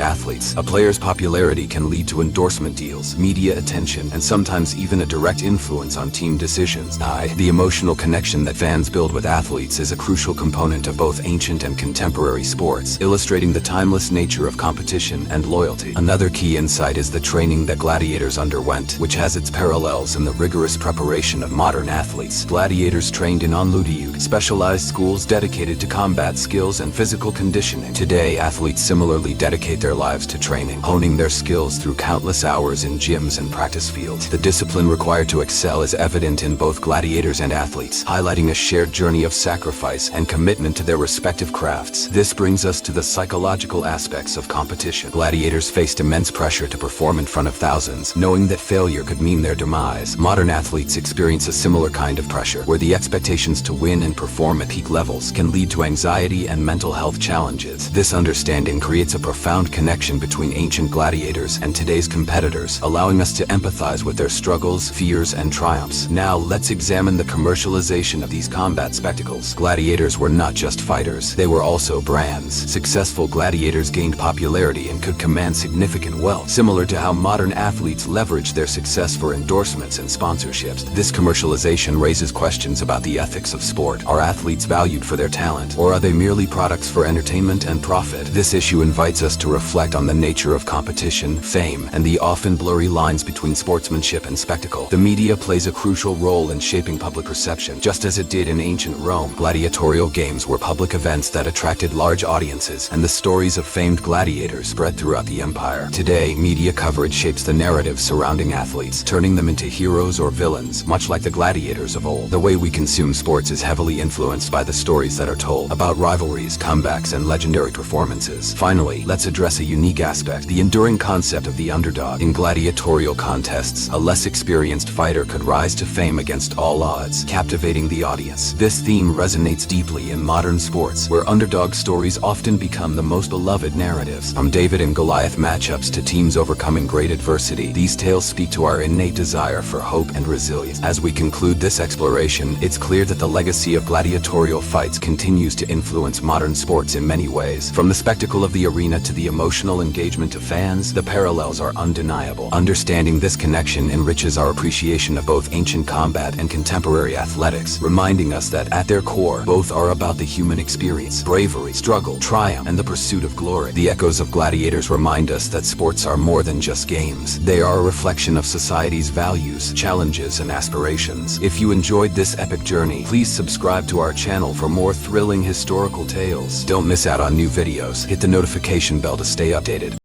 athletes. A player's popularity can lead to endorsement deals, media attention, and sometimes even a direct influence on team decisions. The emotional connection that fans build with athletes is a crucial component of both ancient and contemporary sports, illustrating the timeless nature of competition and loyalty. Another key insight is the training that gladiators underwent, which has its parallels in the rigorous preparation of modern athletes. Gladiators trained in ludi, specialized schools dedicated to combat skills and physical conditioning. Today, athletes similarly dedicate their lives to training, honing their skills through countless hours in gyms and practice fields. The discipline required to excel is evident in both gladiators and athletes, highlighting a shared journey of sacrifice and commitment to their respective crafts. This brings us to the psychological aspects of competition. Gladiators faced immense pressure to perform in front of thousands, knowing that failure could mean their demise. Modern athletes experience a similar kind of pressure, where the expectations to win and perform at peak levels can lead to anxiety and mental health challenges. This understanding creates a profound connection between ancient gladiators and today's competitors, allowing us to empathize with their struggles, fears, and triumphs. Now, let's examine the commercialization of these combat spectacles. Gladiators were not just fighters, they were also brands. Successful gladiators gained popularity and could command significant wealth, similar to how modern athletes leverage their success for endorsements and sponsorships. This commercialization raises questions about the ethics of sport. Are athletes valued for their talent, or are they merely products for entertainment and profit? This issue invites us to reflect on the nature of competition, fame, and the often blurry lines between sportsmanship and spectacle. The media plays a crucial role in shaping public perception. Just as it did in ancient Rome, gladiatorial games were public events that attracted large audiences, and the stories of famed gladiators spread throughout the empire. Today, media coverage shapes the narrative surrounding athletes, turning them into heroes or villains, much like the gladiators of old. The way we consume sports is heavily influenced by the stories that are told about rivalry rivalries, comebacks, and legendary performances. Finally, let's address a unique aspect, the enduring concept of the underdog. In gladiatorial contests, a less experienced fighter could rise to fame against all odds, captivating the audience. This theme resonates deeply in modern sports, where underdog stories often become the most beloved narratives. From David and Goliath matchups to teams overcoming great adversity, these tales speak to our innate desire for hope and resilience. As we conclude this exploration, it's clear that the legacy of gladiatorial fights continues to influence modern sports in many ways. From the spectacle of the arena to the emotional engagement of fans, the parallels are undeniable. Understanding this connection enriches our appreciation of both ancient combat and contemporary athletics, reminding us that at their core, both are about the human experience, bravery, struggle, triumph, and the pursuit of glory. The echoes of Gladiators remind us that sports are more than just games. They are a reflection of society's values, challenges, and aspirations. If you enjoyed this epic journey, please subscribe to our channel for more thrilling historical tales. Don't miss out on new videos. Hit the notification bell to stay updated.